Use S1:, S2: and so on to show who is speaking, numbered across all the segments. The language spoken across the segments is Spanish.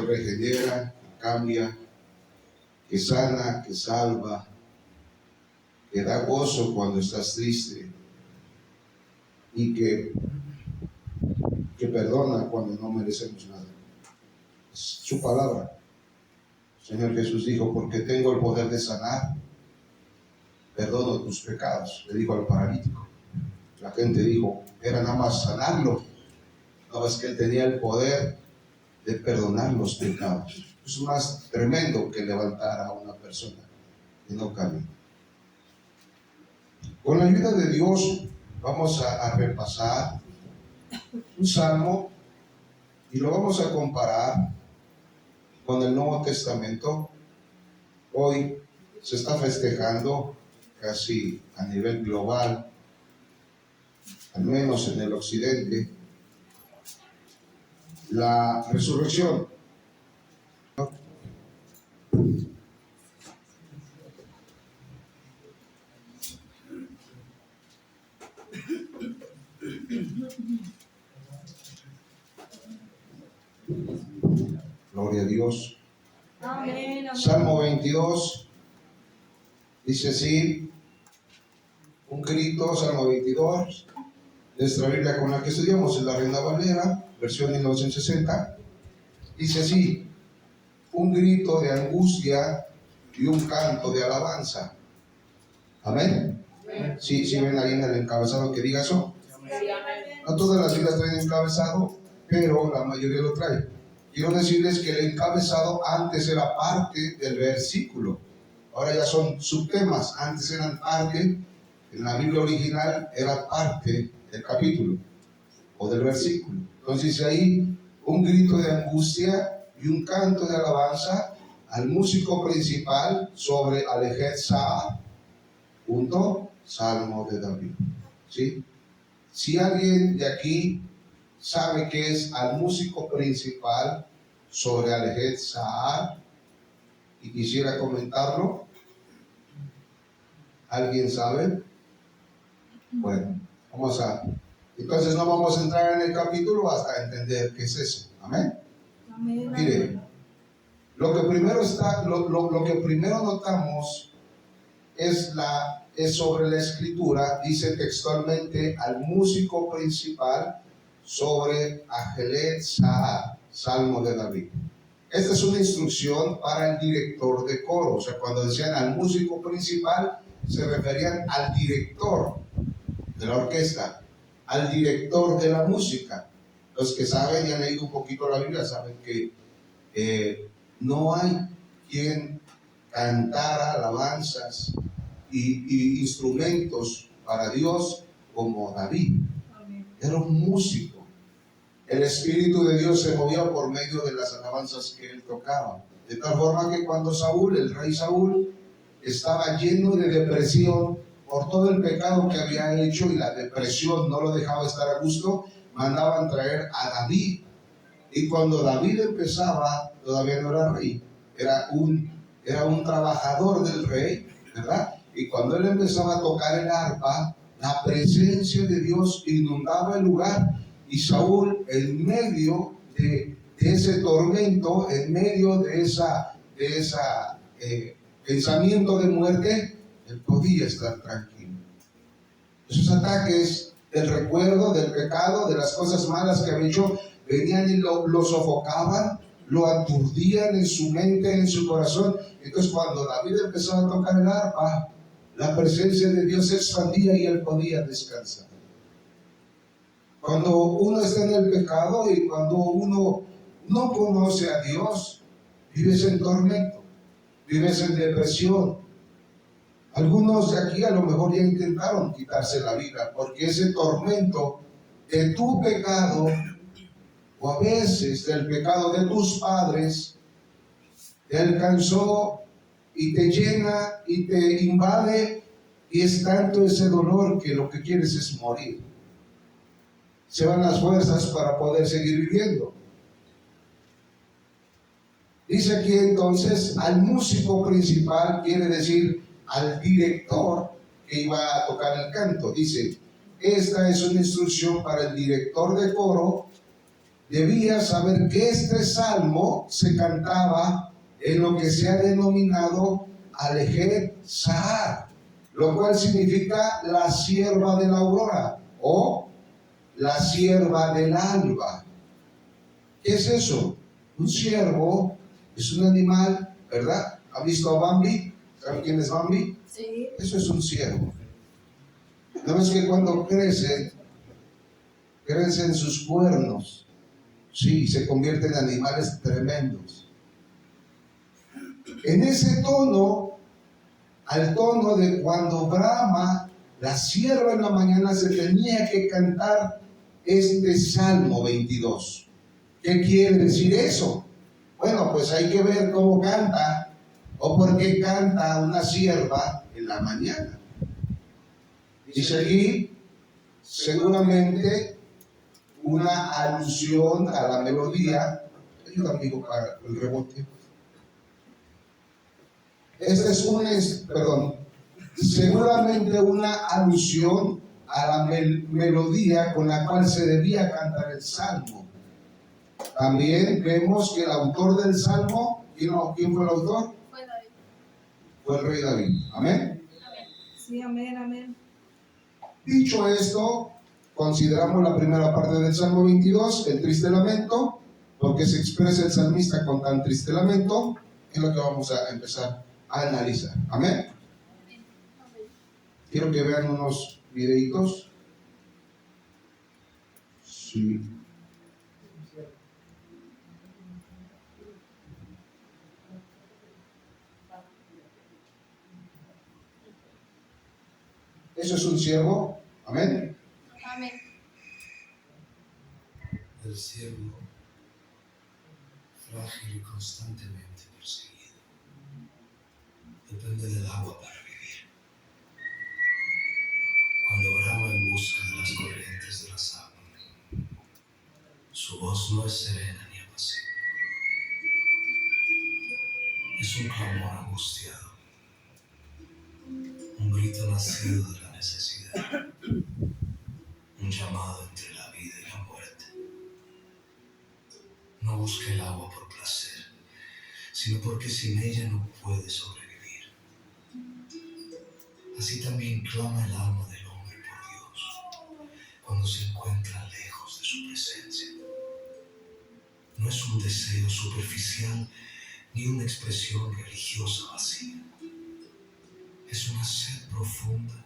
S1: regenera, que cambia, que sana, que salva, que da gozo cuando estás triste y que perdona cuando no merecemos nada. Es su palabra. Señor Jesús dijo, porque tengo el poder de sanar, perdono tus pecados, le dijo al paralítico. La gente dijo, era nada más sanarlo. No, es que él tenía el poder de perdonar los pecados. Es más tremendo que levantar a una persona que no camina. Con la ayuda de Dios vamos a repasar un salmo y lo vamos a comparar con el Nuevo Testamento. Hoy se está festejando casi a nivel global, al menos en el occidente, la resurrección. Gloria a Dios.
S2: Amén, amén.
S1: Salmo 22 dice así, un grito, Salmo 22, nuestra Biblia con la que estudiamos es la Reina Valera, versión 1960, dice así, un grito de angustia y un canto de alabanza. Amén. Sí, ven ahí en el encabezado que diga eso. No todas las Biblias traen encabezado, pero la mayoría lo trae. Quiero decirles que el encabezado antes era parte del versículo. Ahora ya son subtemas. Antes eran parte, en la Biblia original era parte del capítulo o del versículo. Entonces ahí un grito de angustia y un canto de alabanza al músico principal sobre Alejet Sa'ar, punto, Salmo de David. ¿Sí? Si alguien de aquí sabe que es al músico principal sobre Alejet Sa'ar y quisiera comentarlo, ¿alguien sabe? Bueno, entonces no vamos a entrar en el capítulo hasta entender qué es eso. Amén.
S2: Amén.
S1: Mire, lo que primero notamos es sobre la escritura, dice textualmente al músico principal sobre Alejet Sa'ar, Salmo de David. Esta es una instrucción para el director de coro. O sea, cuando decían al músico principal, se referían al director de la orquesta, al director de la música. Los que saben y han leído un poquito la Biblia saben que no hay quien cantara alabanzas y instrumentos para Dios como David. Era un músico. El Espíritu de Dios se movía por medio de las alabanzas que él tocaba. De tal forma que cuando el rey Saúl, estaba lleno de depresión por todo el pecado que había hecho y la depresión no lo dejaba estar a gusto, mandaban traer a David. Y cuando David empezaba, todavía no era rey, era un trabajador del rey, ¿verdad? Y cuando él empezaba a tocar el arpa, la presencia de Dios inundaba el lugar. Y Saúl, en medio de ese tormento, en medio de esa pensamiento de muerte, él podía estar tranquilo. Esos ataques del recuerdo, del pecado, de las cosas malas que había hecho, venían y lo sofocaban, lo aturdían en su mente, en su corazón. Entonces cuando David empezó a tocar el arpa, la presencia de Dios se expandía y él podía descansar. Cuando uno está en el pecado y cuando uno no conoce a Dios, vives en tormento, vives en depresión. Algunos de aquí a lo mejor ya intentaron quitarse la vida porque ese tormento de tu pecado, o a veces del pecado de tus padres, te alcanzó y te llena y te invade, y es tanto ese dolor que lo que quieres es morir. Se van las fuerzas para poder seguir viviendo. Dice aquí entonces al músico principal, quiere decir al director que iba a tocar el canto. Dice, esta es una instrucción para el director de coro debía saber que este salmo se cantaba en lo que se ha denominado Alejet Sahar, lo cual significa la sierva de la aurora o la sierva del alba. ¿Qué es eso? Un ciervo es un animal, ¿verdad? ¿Ha visto a Bambi? ¿Saben quién es Bambi?
S2: Sí.
S1: Eso es un ciervo. ¿No es que cuando crecen sus cuernos? Sí, se convierten en animales tremendos. En ese tono, al tono de cuando brama la sierva en la mañana, se tenía que cantar este Salmo 22. ¿Qué quiere decir eso? Bueno, pues hay que ver cómo canta o por qué canta una sierva en la mañana. Dice aquí, seguramente una alusión a la melodía. Ayuda, amigo, para el rebote. Seguramente una alusión a la melodía con la cual se debía cantar el salmo. También vemos que el autor del salmo, ¿quién fue el autor?
S2: Fue David.
S1: Fue el rey David. Amén.
S2: Sí, amén, amén.
S1: Dicho esto, consideramos la primera parte del Salmo 22, el triste lamento, porque se expresa el salmista con tan triste lamento, es lo que vamos a empezar a analizar. Amén. Quiero que vean unos videitos. Sí. Eso es un siervo. Amén.
S2: Amén.
S3: El siervo, frágil y constantemente perseguido, depende del agua para vivir. Cuando brama en busca de las corrientes de las aguas, su voz no es serena ni apacible. Es un clamor angustiado, un grito nacido de la necesidad, un llamado entre la vida y la muerte. No busca el agua por placer, sino porque sin ella no puede sobrevivir. Así también clama el alma del hombre por Dios, cuando se encuentra lejos de su presencia. No es un deseo superficial ni una expresión religiosa vacía. Es una sed profunda,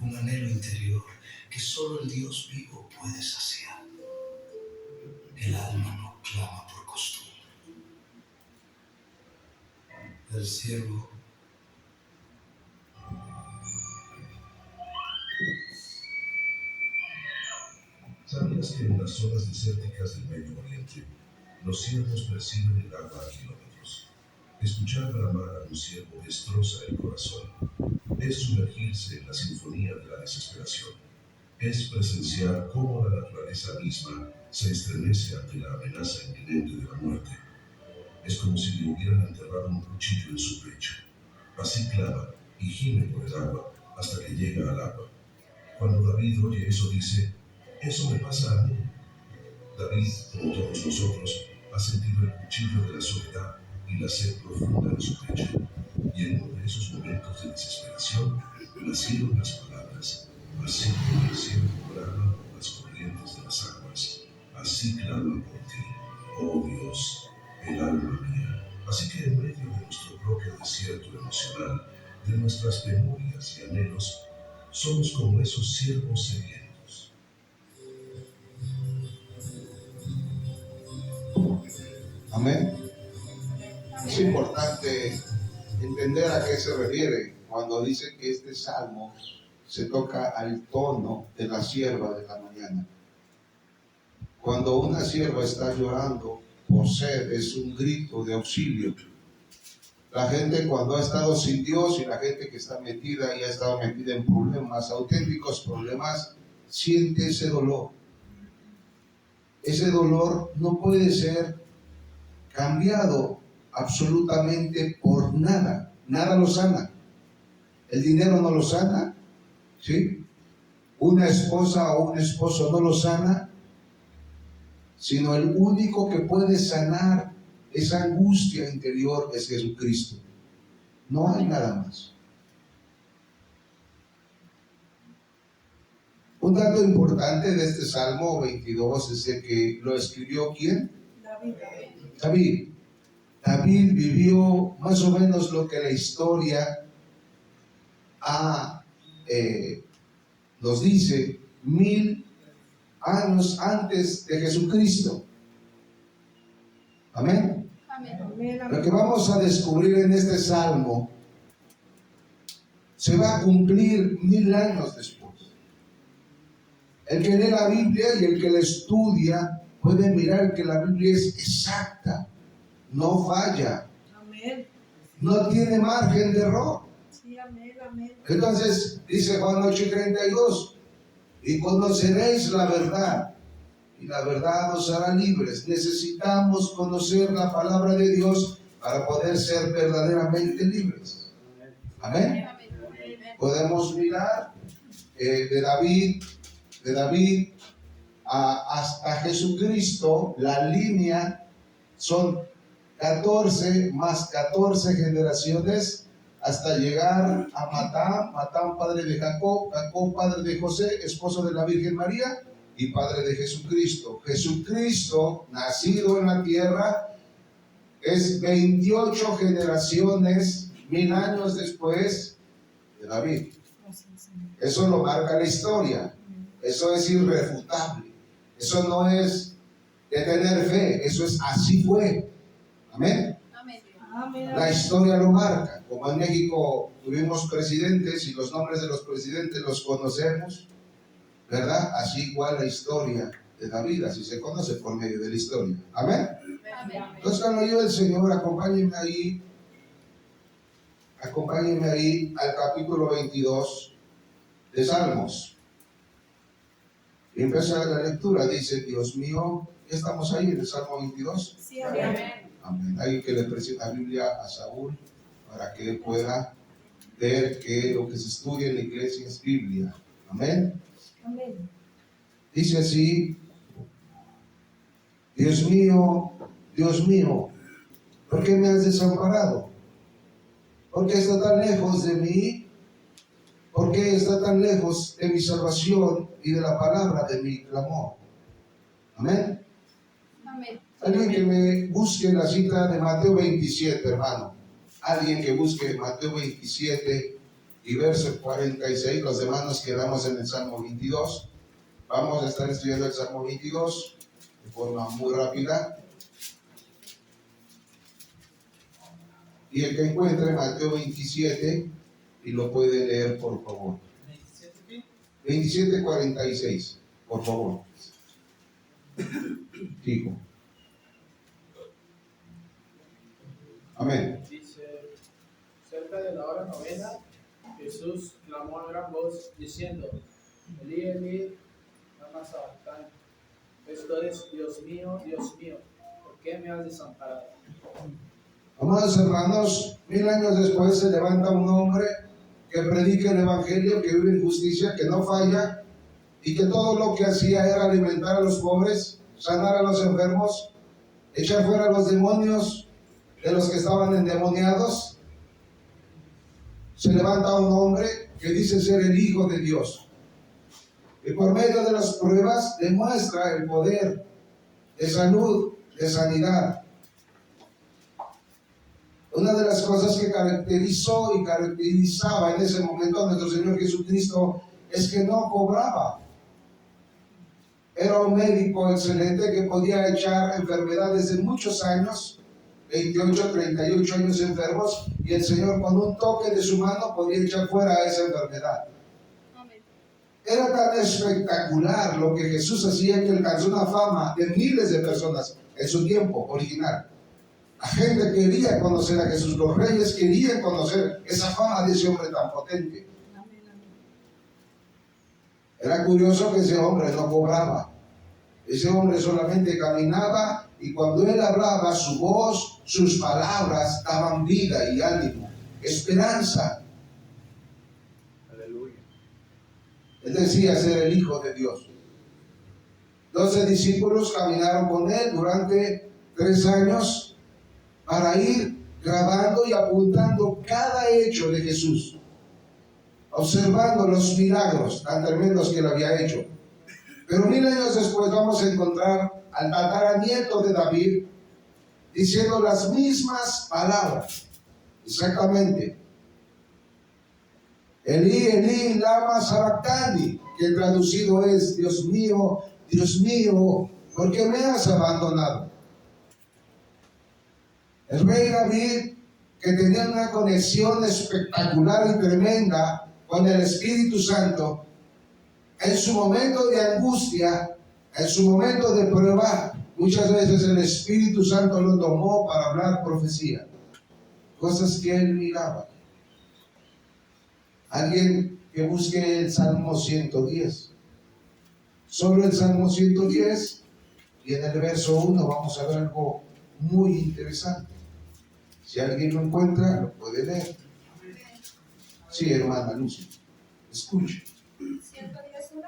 S3: un anhelo interior que solo el Dios vivo puede saciar. El alma no clama por costumbre. El siervo
S4: ¿Sabías que en las zonas desérticas del Medio Oriente los ciervos perciben el agua a kilómetros? Escuchar bramar a un ciervo destroza el corazón. Es sumergirse en la sinfonía de la desesperación. Es presenciar cómo la naturaleza misma se estremece ante la amenaza inminente de la muerte. Es como si le hubieran enterrado un cuchillo en su pecho. Así clama y gime por el agua hasta que llega al agua. Cuando David oye eso dice: eso me pasa a mí. David, como todos nosotros, ha sentido el cuchillo de la soledad y la sed profunda en su pecho. Y en uno de esos momentos de desesperación nacieron las palabras: así como el cielo brama por las corrientes de las aguas, así clama por ti, oh Dios, el alma mía. Así que en medio de nuestro propio desierto emocional, de nuestras memorias y anhelos, somos como esos siervos sedientos.
S1: Amén. Es importante entender a qué se refiere cuando dice que este salmo se toca al tono de la sierva de la mañana. Cuando una sierva está llorando por sed, es un grito de auxilio. La gente cuando ha estado sin Dios y la gente que está metida y ha estado metida en problemas, auténticos problemas, siente ese dolor. Ese dolor no puede ser cambiado absolutamente por nada. Nada lo sana. El dinero no lo sana, ¿sí? Una esposa o un esposo no lo sana. sino el único que puede sanar esa angustia interior es Jesucristo. No hay nada más. Un dato importante de este Salmo 22 es el que lo escribió ¿quién? David. David vivió más o menos lo que la historia nos dice 1000 años antes de Jesucristo. Amén.
S2: Amén.
S1: Lo que vamos a descubrir en este Salmo se va a cumplir 1000 años después. El que lee la Biblia y el que la estudia puede mirar que la Biblia es exacta, no falla,
S2: Amén.
S1: no tiene margen de error.
S2: Sí, amén, amén.
S1: Entonces dice Juan 8:32, y conoceréis la verdad, y la verdad os hará libres. Necesitamos conocer la palabra de Dios para poder ser verdaderamente libres. Amén. Podemos mirar de David hasta Jesucristo, la línea son 14 más 14 generaciones hasta llegar a Matán padre de Jacob, Jacob padre de José, esposo de la Virgen María y padre de Jesucristo. Jesucristo, nacido en la tierra, es 28 generaciones, 1000 años después de David. Eso lo marca la historia. Eso es irrefutable. Eso no es de tener fe. Eso es así fue. Amén.
S2: Amén.
S1: La historia lo marca. Como en México tuvimos presidentes y los nombres de los presidentes los conocemos, ¿verdad? Así igual la historia de David, así se conoce por medio de la historia. Amén. Entonces cuando yo el Señor, acompáñenme ahí al capítulo 22 de Salmos. Y empieza la lectura, dice, Dios mío, ¿ya estamos ahí en el Salmo 22?
S2: Sí, amén.
S1: Amén. Hay que le presente la Biblia a Saúl para que él pueda ver que lo que se estudia en la iglesia es Biblia. Amén.
S2: Amén.
S1: Dice así, Dios mío, ¿por qué me has desamparado? ¿Por qué está tan lejos de mí? ¿Por qué está tan lejos de mi salvación y de la palabra de mi clamor? Amén.
S2: Amén.
S1: Alguien que me busque la cita de Mateo 27, hermano. Alguien que busque Mateo 27 y verso 46. Los demás nos quedamos en el Salmo 22. Vamos a estar estudiando el Salmo 22 de forma muy rápida. Y el que encuentre Mateo 27 y lo puede leer, por favor. 27:46, por favor. Fijo. Amén.
S5: Dice, cerca de la hora novena, Jesús clamó a gran voz diciendo, Elí, Elí, lama sabactani. Esto es, Dios mío, ¿por qué me has desamparado?
S1: Amados hermanos, 1000 años después se levanta un hombre que predica el Evangelio, que vive en justicia, que no falla, y que todo lo que hacía era alimentar a los pobres, sanar a los enfermos, echar fuera a los demonios de los que estaban endemoniados. Se levanta un hombre que dice ser el Hijo de Dios, y por medio de las pruebas demuestra el poder de salud, de sanidad. Una de las cosas que caracterizó y caracterizaba en ese momento a nuestro Señor Jesucristo es que no cobraba. Era un médico excelente que podía echar enfermedades de muchos años, 28, 38 años enfermos, y el Señor con un toque de su mano podía echar fuera esa enfermedad. Era tan espectacular lo que Jesús hacía que alcanzó una fama de miles de personas en su tiempo original. La gente quería conocer a Jesús, los reyes querían conocer esa fama de ese hombre tan potente. Era curioso que ese hombre no cobraba. Ese hombre solamente caminaba y cuando él hablaba, su voz, sus palabras daban vida y ánimo, esperanza. Aleluya. Él decía ser el Hijo de Dios. 12 discípulos caminaron con él durante 3 años para ir grabando y apuntando cada hecho de Jesús, observando los milagros tan tremendos que él había hecho. Pero 1000 años después vamos a encontrar al tataranieto de David diciendo las mismas palabras, exactamente. Elí, Elí, lama sabactani, que traducido es: Dios mío, ¿por qué me has abandonado? El rey David, que tenía una conexión espectacular y tremenda con el Espíritu Santo, en su momento de angustia, en su momento de prueba, muchas veces el Espíritu Santo lo tomó para hablar profecía, cosas que él miraba. Alguien que busque el Salmo 110, solo el Salmo 110, y en el verso 1 vamos a ver algo muy interesante. Si alguien lo encuentra, lo puede leer. Sí, hermana Lucy, escuche.
S2: 110:1.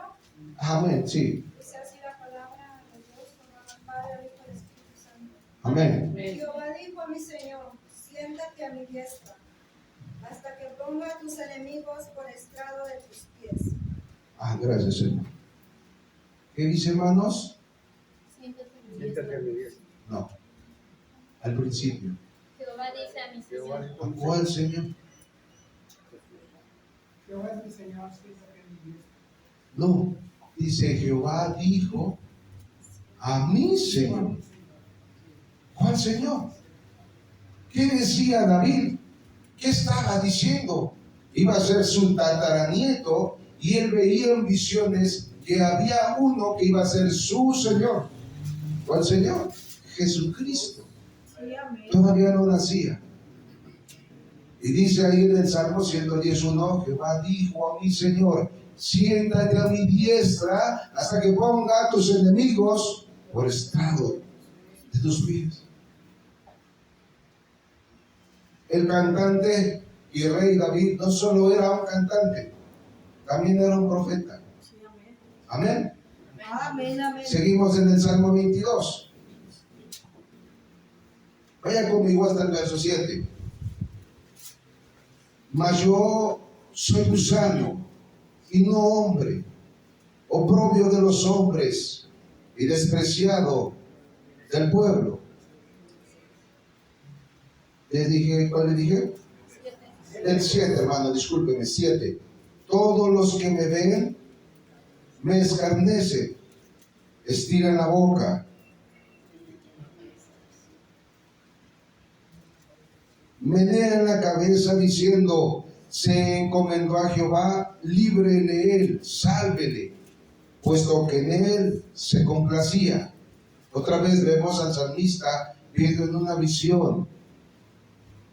S1: Amén, sí.
S2: Dice así la palabra de Dios, formada al Padre, al Hijo y al Espíritu Santo.
S1: Amén.
S2: Jehová dijo a mi Señor: siéntate a mi diestra, hasta que ponga a tus enemigos por estrado de tus pies.
S1: Gracias, Señor. ¿Qué dice, hermanos?
S6: Siéntate a mi diestra.
S1: No, al principio.
S7: Jehová dice a mi
S6: Jehová
S7: Señor.
S1: ¿A cuál, Señor?
S5: Jehová es mi Señor, siéntate en mi diestra.
S1: No, dice Jehová dijo a mi Señor. ¿Cuál Señor? ¿Qué decía David? ¿Qué estaba diciendo? Iba a ser su tataranieto y él veía en visiones que había uno que iba a ser su Señor. ¿Cuál Señor? Jesucristo.
S2: Sí, amén.
S1: Todavía no nacía. Y dice ahí en el Salmo 111, Jehová dijo a mi Señor: siéntate a mi diestra hasta que ponga a tus enemigos por estrado de tus pies. El cantante y rey David no solo era un cantante, también era un profeta.
S2: Sí, amén.
S1: Amén.
S2: Amén, amén.
S1: Seguimos en el Salmo 22. Vaya conmigo hasta el verso 7. Mas yo soy gusano y no hombre, oprobio de los hombres y despreciado del pueblo. ¿Les dije cuál le dije? El 7, hermano, discúlpeme, 7. Todos los que me ven me escarnecen, estiran la boca, menean la cabeza diciendo: se encomendó a Jehová, líbrele él, sálvele, puesto que en él se complacía. Otra vez vemos al salmista viendo en una visión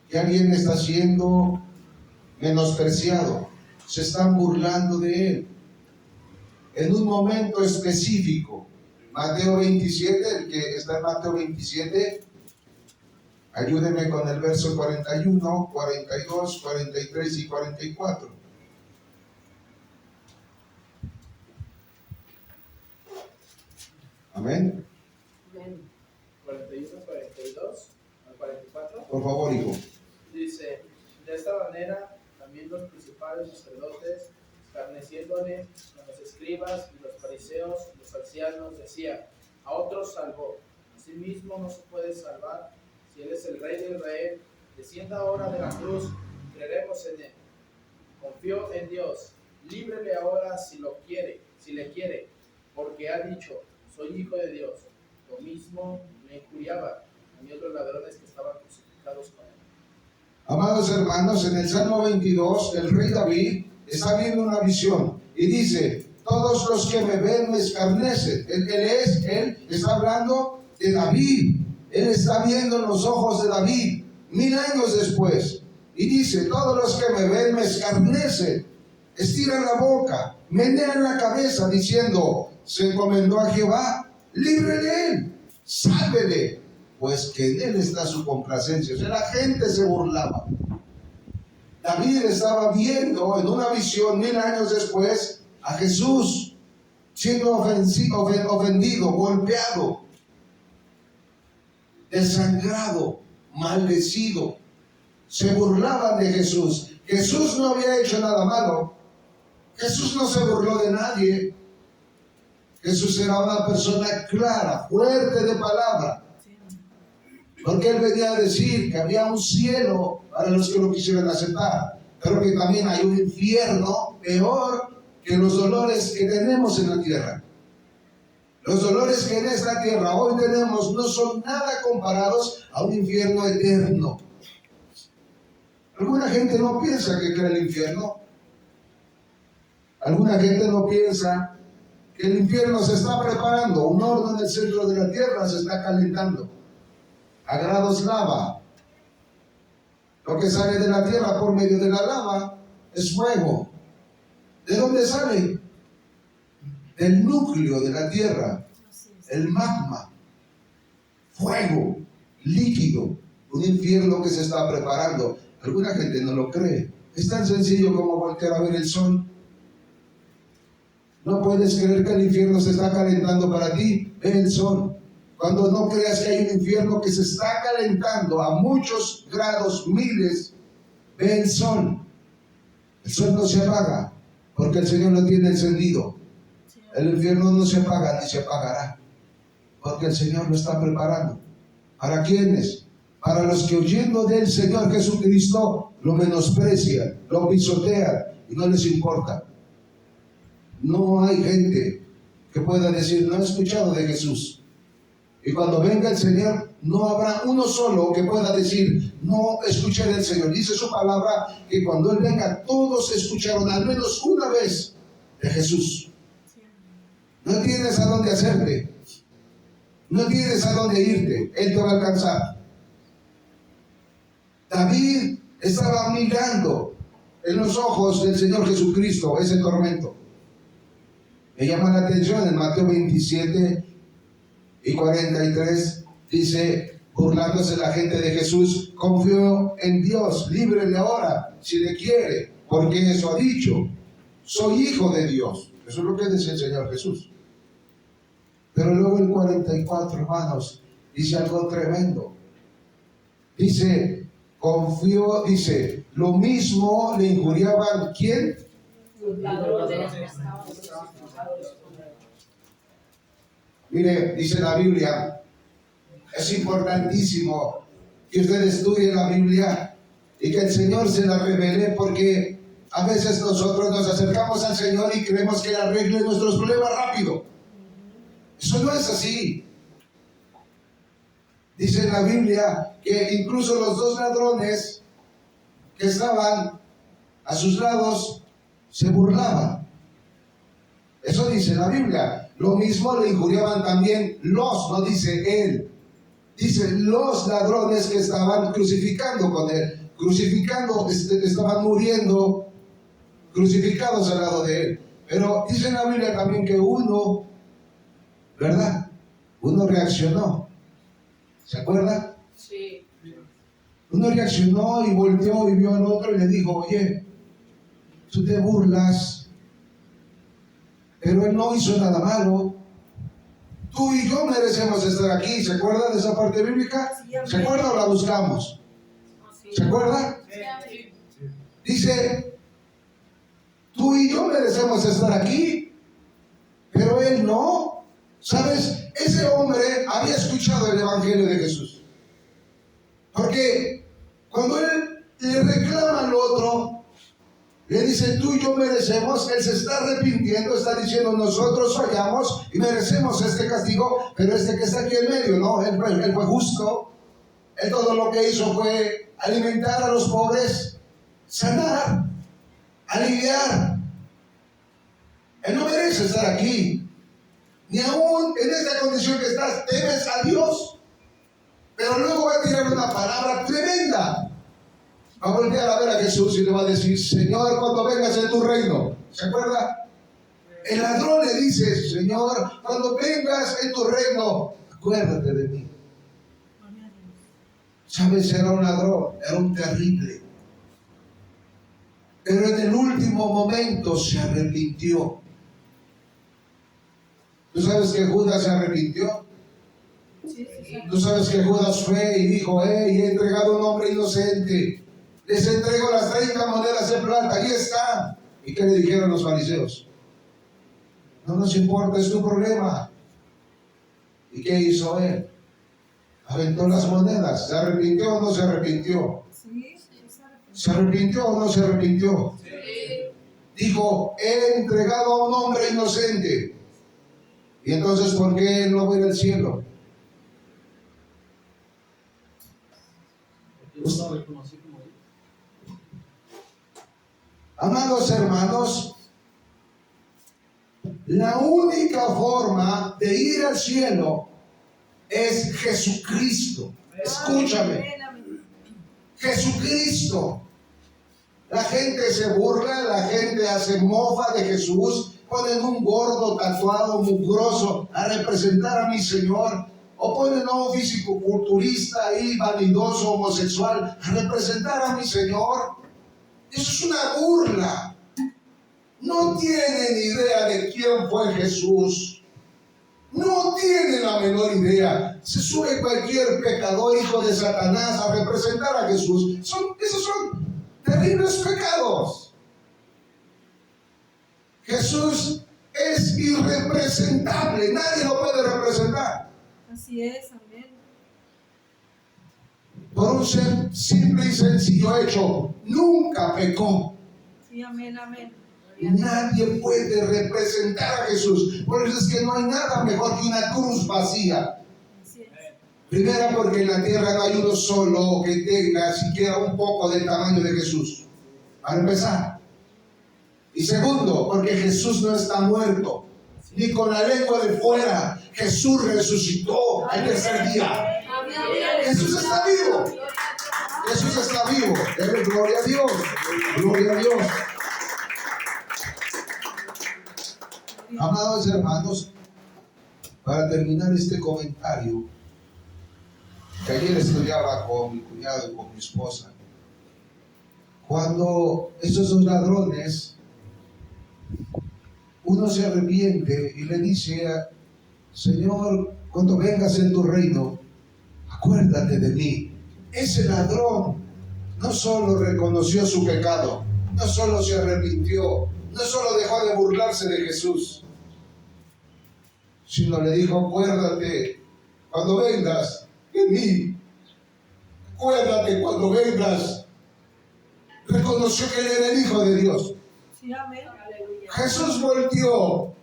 S1: que alguien está siendo menospreciado, se están burlando de él. En un momento específico, Mateo 27, el que está en Mateo 27, ayúdenme con el verso 41, 42, 43 y 44. Amén.
S5: 41, 42 al 44.
S1: Por favor, hijo.
S5: Dice: de esta manera también los principales sacerdotes, escarneciéndole a los escribas y los fariseos, los ancianos, decían: a otros salvó, a sí mismo no se puede salvar. Si él es el rey del rey, descienda ahora de la cruz, creeremos en él. Confió en Dios, líbrele ahora si le quiere, porque ha dicho: soy hijo de Dios. Lo mismo le injuriaban a otros ladrones que estaban crucificados con él.
S1: Amados hermanos, en el Salmo 22, el rey David está viendo una visión y dice: todos los que me ven me escarnecen. Él está hablando de David. Él está viendo en los ojos de David 1000 años después y dice: todos los que me ven me escarnecen, estiran la boca, menean la cabeza diciendo: se encomendó a Jehová, líbrele él, sálvele, pues que en él está su complacencia. O sea, la gente se burlaba. David estaba viendo en una visión 1000 años después a Jesús, siendo ofendido, golpeado, desangrado, maldecido. Se burlaban de Jesús. Jesús no había hecho nada malo. Jesús no se burló de nadie. Jesús era una persona clara, fuerte de palabra. Porque Él venía a decir que había un cielo para los que lo quisieran aceptar, pero que también hay un infierno peor que los dolores que tenemos en la tierra. Los dolores que en esta tierra hoy tenemos no son nada comparados a un infierno eterno. Alguna gente no piensa que cree el infierno. Alguna gente no piensa que el infierno se está preparando. Un horno en el centro de la tierra se está calentando a grados lava. Lo que sale de la tierra por medio de la lava es fuego. ¿De dónde sale? Del núcleo de la tierra, el magma, fuego, líquido, un infierno que se está preparando. Alguna gente no lo cree. Es tan sencillo como voltear a ver el sol. No puedes creer que el infierno se está calentando para ti. Ve el sol. Cuando no creas que hay un infierno que se está calentando a muchos grados, miles, ve el sol. El sol no se apaga porque el Señor lo tiene encendido. El infierno no se apaga ni se apagará porque el Señor lo está preparando. ¿Para quiénes? Para los que oyendo del Señor Jesucristo lo menosprecian, lo pisotean y no les importa. No hay gente que pueda decir, no he escuchado de Jesús. Y cuando venga el Señor, no habrá uno solo que pueda decir, no escuché del Señor. Dice su palabra que cuando Él venga, todos escucharon al menos una vez de Jesús. No tienes a dónde hacerte. No tienes a dónde irte. Él te va a alcanzar. David estaba mirando en los ojos del Señor Jesucristo ese tormento. Me llama la atención en Mateo 27 y 43, dice, burlándose la gente de Jesús, confío en Dios, líbrele ahora, si le quiere, porque eso ha dicho, soy hijo de Dios. Eso es lo que dice el Señor Jesús. Pero luego el 44, hermanos, dice algo tremendo. Dice, confío, dice, lo mismo le injuriaban, ¿quién? Mire, dice la Biblia, es importantísimo que usted estudie la Biblia y que el Señor se la revele, porque a veces nosotros nos acercamos al Señor y creemos que Él arregle nuestros problemas rápido. Eso no es así. Dice en la Biblia que incluso los dos ladrones que estaban a sus lados se burlaban. Eso dice la Biblia. Lo mismo le injuriaban también no dice él. Dice los ladrones que estaban crucificando con él. Estaban muriendo crucificados al lado de él. Pero dice en la Biblia también que uno, ¿verdad? Uno reaccionó. ¿Se acuerda?
S6: Sí.
S1: Uno reaccionó y volteó y vio al otro y le dijo, oye, tú te burlas, pero él no hizo nada malo. Tú y yo merecemos estar aquí. ¿Se acuerda de esa parte bíblica? ¿Se acuerda o la buscamos? ¿Se acuerda? Dice, tú y yo merecemos estar aquí, pero él no. ¿Sabes? Ese hombre había escuchado el Evangelio de Jesús. Porque cuando él le reclama al otro, le dice, tú y yo merecemos, él se está arrepintiendo, está diciendo, nosotros fallamos y merecemos este castigo, pero este que está aquí en medio, no, él fue justo. Él todo lo que hizo fue alimentar a los pobres, sanar, aliviar. Él no merece estar aquí. Ni aún en esta condición que estás, temes a Dios. Pero luego va a tirar una palabra tremenda. Va a voltear a ver a Jesús y le va a decir, Señor, cuando vengas en tu reino. ¿Se acuerda? El ladrón le dice, Señor, cuando vengas en tu reino, acuérdate de mí. ¿Sabes? Era un ladrón, era un terrible. Pero en el último momento se arrepintió. ¿Tú sabes que Judas se arrepintió? ¿Tú sabes que Judas fue y dijo, he entregado a un hombre inocente? Les entrego las 30 monedas de plata, ahí están. ¿Y qué le dijeron los fariseos? No nos importa, es tu problema. ¿Y qué hizo él? Aventó las monedas. ¿Se arrepintió o no se arrepintió? ¿Se arrepintió o no se arrepintió? Dijo, he entregado a un hombre inocente. Y entonces, ¿por qué él no va a ir al cielo? Amados hermanos, la única forma de ir al cielo es Jesucristo. Escúchame. Jesucristo. La gente se burla, la gente hace mofa de Jesús, ponen un gordo tatuado mugroso a representar a mi Señor, o ponen a un fisicoculturista ahí vanidoso homosexual a representar a mi Señor. Eso es una burla. No tienen idea de quién fue Jesús. No tienen la menor idea. Se sube cualquier pecador, hijo de Satanás, a representar a Jesús. Esos son terribles pecados. Jesús es irrepresentable. Nadie lo puede representar.
S2: Así es, amén.
S1: Por un simple y sencillo hecho, nunca pecó.
S2: Sí, amén, amén.
S1: Nadie puede representar a Jesús. Por eso es que no hay nada mejor que una cruz vacía.
S2: Así es.
S1: Primero, porque en la tierra no hay uno solo que tenga siquiera un poco del tamaño de Jesús. Para empezar. Y segundo, porque Jesús no está muerto, ni con la lengua de fuera. Jesús resucitó al tercer día. Jesús está vivo. Jesús está vivo. Gloria a Dios. Gloria a Dios. Amados hermanos, para terminar este comentario, que ayer estudiaba con mi cuñado y con mi esposa, cuando esos dos ladrones, uno se arrepiente y le dice, Señor, cuando vengas en tu reino, acuérdate de mí. Ese ladrón no solo reconoció su pecado, no solo se arrepintió, no solo dejó de burlarse de Jesús, sino le dijo, acuérdate cuando vengas de mí. Acuérdate cuando vengas. Reconoció que él era el Hijo de Dios.
S2: Sí, amén. Aleluya.
S1: Jesús volteó,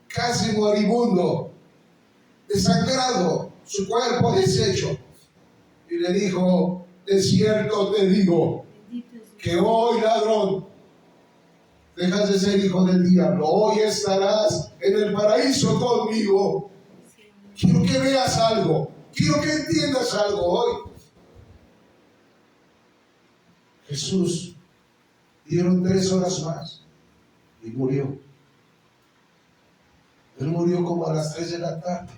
S1: casi moribundo, desangrado, su cuerpo deshecho, y le dijo, de cierto te digo, que hoy, ladrón, dejas de ser hijo del diablo, hoy estarás en el paraíso conmigo. Quiero que veas algo, quiero que entiendas algo hoy. Jesús, dieron 3 horas más y murió. Él murió como a las 3 de la tarde.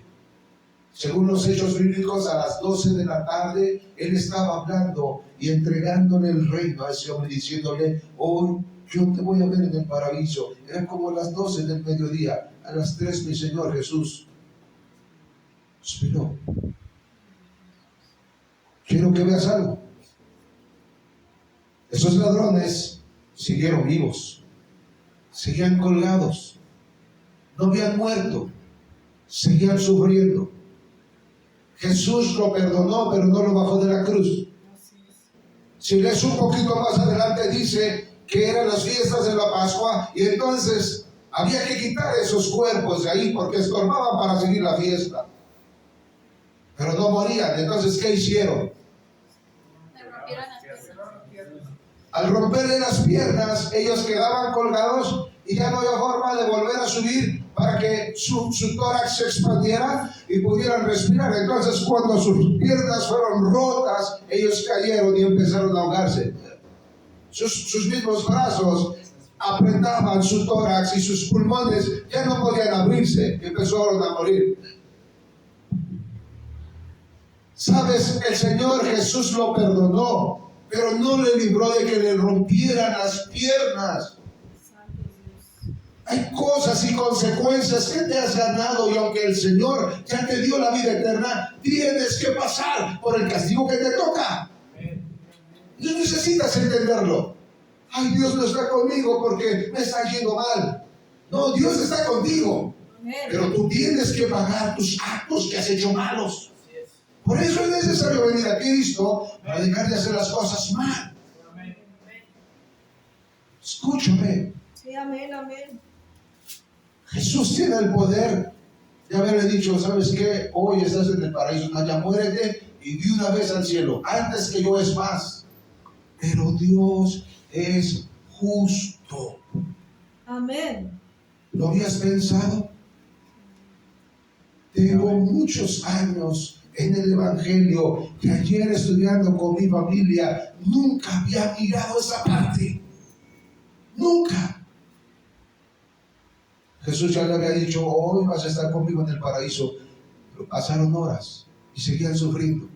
S1: Según los hechos bíblicos, a las 12 de la tarde, Él estaba hablando y entregándole el reino a ese hombre, diciéndole, hoy yo te voy a ver en el paraíso. Eran como las 12 del mediodía. A las 3, mi Señor Jesús suspiró. Quiero que veas algo. Esos ladrones siguieron vivos, seguían colgados, no habían muerto, seguían sufriendo. Jesús lo perdonó, pero no lo bajó de la cruz. Si lees un poquito más adelante, dice que eran las fiestas de la Pascua y entonces había que quitar esos cuerpos de ahí porque estorbaban para seguir la fiesta. Pero no morían. Entonces, ¿qué hicieron? Al romperle las piernas, ellos quedaban colgados y ya no había forma de volver a subir para que su tórax se expandiera y pudieran respirar. Entonces, cuando sus piernas fueron rotas, ellos cayeron y empezaron a ahogarse. Sus mismos brazos apretaban su tórax y sus pulmones ya no podían abrirse, empezaron a morir. ¿Sabes? El Señor Jesús lo perdonó, pero no le libró de que le rompieran las piernas. Hay cosas y consecuencias que te has ganado y aunque el Señor ya te dio la vida eterna, tienes que pasar por el castigo que te toca. No necesitas entenderlo. Ay, Dios no está conmigo porque me está yendo mal. No, Dios está contigo. Pero tú tienes que pagar tus actos que has hecho malos. Por eso es necesario venir a Cristo para dejar de hacer las cosas mal. Escúchame.
S2: Sí, amén, amén.
S1: Jesús tiene el poder de haberle dicho, ¿sabes qué? Hoy estás en el paraíso, ya muérete y de una vez al cielo. Antes que yo es más. Pero Dios es justo.
S2: Amén.
S1: ¿Lo habías pensado? Tengo muchos años en el Evangelio que ayer estudiando con mi familia nunca había mirado esa parte. Nunca. Jesús ya le había dicho, hoy vas a estar conmigo en el paraíso. Pero pasaron horas y seguían sufriendo.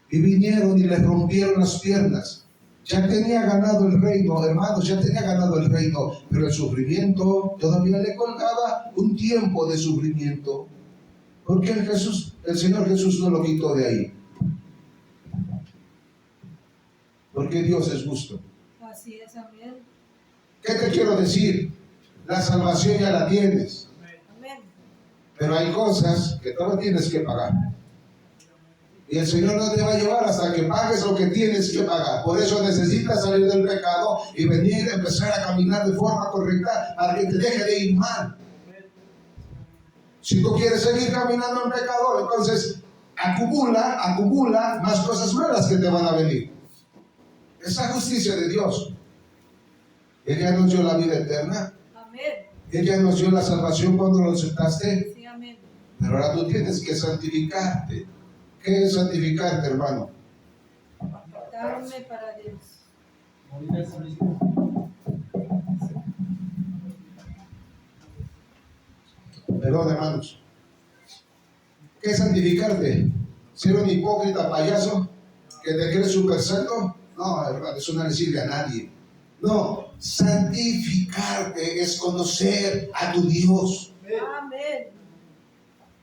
S1: Y vinieron y les rompieron las piernas. Ya tenía ganado el reino, hermanos, ya tenía ganado el reino. Pero el sufrimiento todavía le colgaba un tiempo de sufrimiento. ¿Por qué el Señor Jesús no lo quitó de ahí? Porque Dios es justo.
S2: Así es, amén.
S1: ¿Qué te quiero decir? La salvación ya la tienes.
S2: Amén.
S1: Pero hay cosas que todavía tienes que pagar. Y el Señor no te va a llevar hasta que pagues lo que tienes que pagar. Por eso necesitas salir del pecado y venir a empezar a caminar de forma correcta para que te deje de ir mal. Si tú quieres seguir caminando en pecado, entonces acumula más cosas malas que te van a venir. Esa justicia de Dios. Ella nos dio la vida eterna.
S2: Amén.
S1: Ella nos dio la salvación cuando lo aceptaste.
S2: Sí, amén.
S1: Pero ahora tú tienes que santificarte. ¿Qué es santificarte, hermano?
S2: Darme para Dios.
S1: Perdón, hermanos. ¿Qué es santificarte? ¿Ser un hipócrita payaso que te crees súper santo? No, hermano, eso no le sirve a nadie. No, santificarte es conocer a tu Dios.
S2: Amén.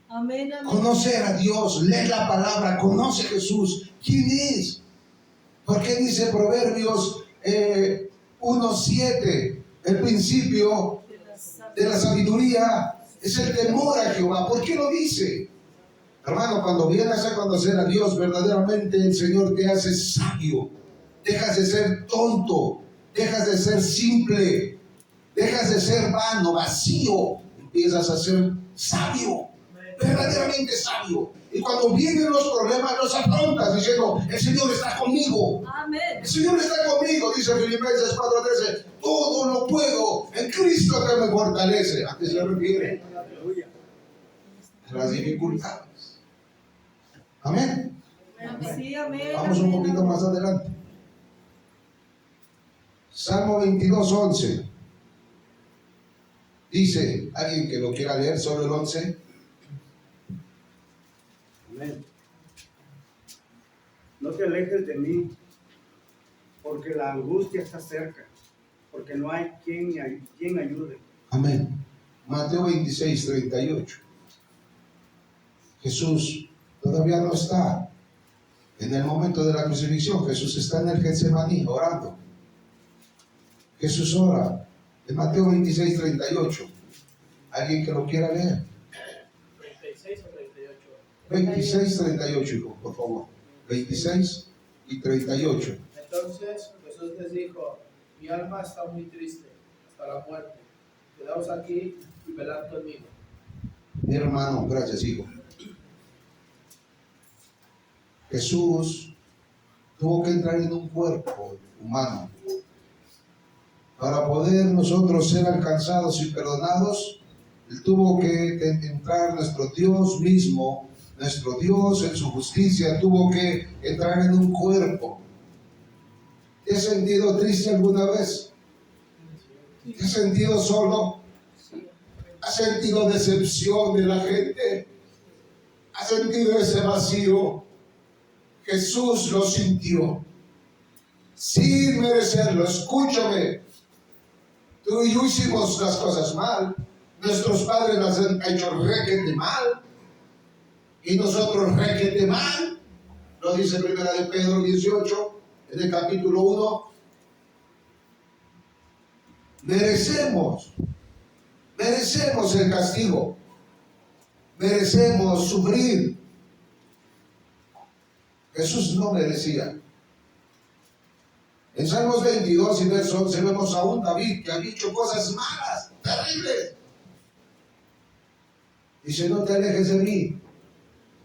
S2: Amén, amén.
S1: Conocer a Dios, leer la palabra, conoce a Jesús. ¿Quién es? ¿Por qué dice Proverbios 1:7? El principio de la sabiduría es el temor a Jehová. ¿Por qué lo dice? Hermano, cuando vienes a conocer a Dios, verdaderamente el Señor te hace sabio. Dejas de ser tonto, dejas de ser simple, dejas de ser vano, vacío. Empiezas a ser sabio, verdaderamente sabio. Y cuando vienen los problemas, los afrontas diciendo, el Señor está conmigo.
S2: Amén.
S1: El Señor está conmigo, dice Filipenses 4:13. Todo lo puedo en Cristo que me fortalece. ¿A qué se refiere? A las dificultades. Amén.
S2: Sí, amén.
S1: Vamos un poquito más adelante. Salmo 22:11. Dice, ¿alguien que lo quiera leer solo el 11?
S6: Amén. No te alejes de mí, porque la angustia está cerca, porque no hay quien ayude.
S1: Amén. Mateo 26:38. Jesús todavía no está en el momento de la crucifixión. Jesús está en el Getsemaní orando. Jesús ora en Mateo 26:38. ¿Alguien que lo quiera leer?
S5: 36 o 38.
S1: 26:38, hijo, por favor. 26 y 38.
S5: Entonces Jesús les dijo, mi alma está muy triste hasta la muerte. Quedaos aquí y velad conmigo.
S1: Mi hermano, gracias, hijo. Jesús tuvo que entrar en un cuerpo humano para poder nosotros ser alcanzados y perdonados. Él tuvo que entrar nuestro Dios mismo, nuestro Dios en su justicia, tuvo que entrar en un cuerpo. ¿Te has sentido triste alguna vez? ¿Te has sentido solo? ¿Has sentido decepción de la gente? ¿Has sentido ese vacío? Jesús lo sintió sin merecerlo. Escúchame. Tú y yo hicimos las cosas mal. Nuestros padres las han hecho requete mal. Y nosotros requete mal. Lo dice Primera de Pedro 18, en el capítulo 1. Merecemos el castigo. Merecemos sufrir. Jesús no merecía. En Salmos 22 y verso 11 vemos a un David que ha dicho cosas malas, terribles. Dice, no te alejes de mí.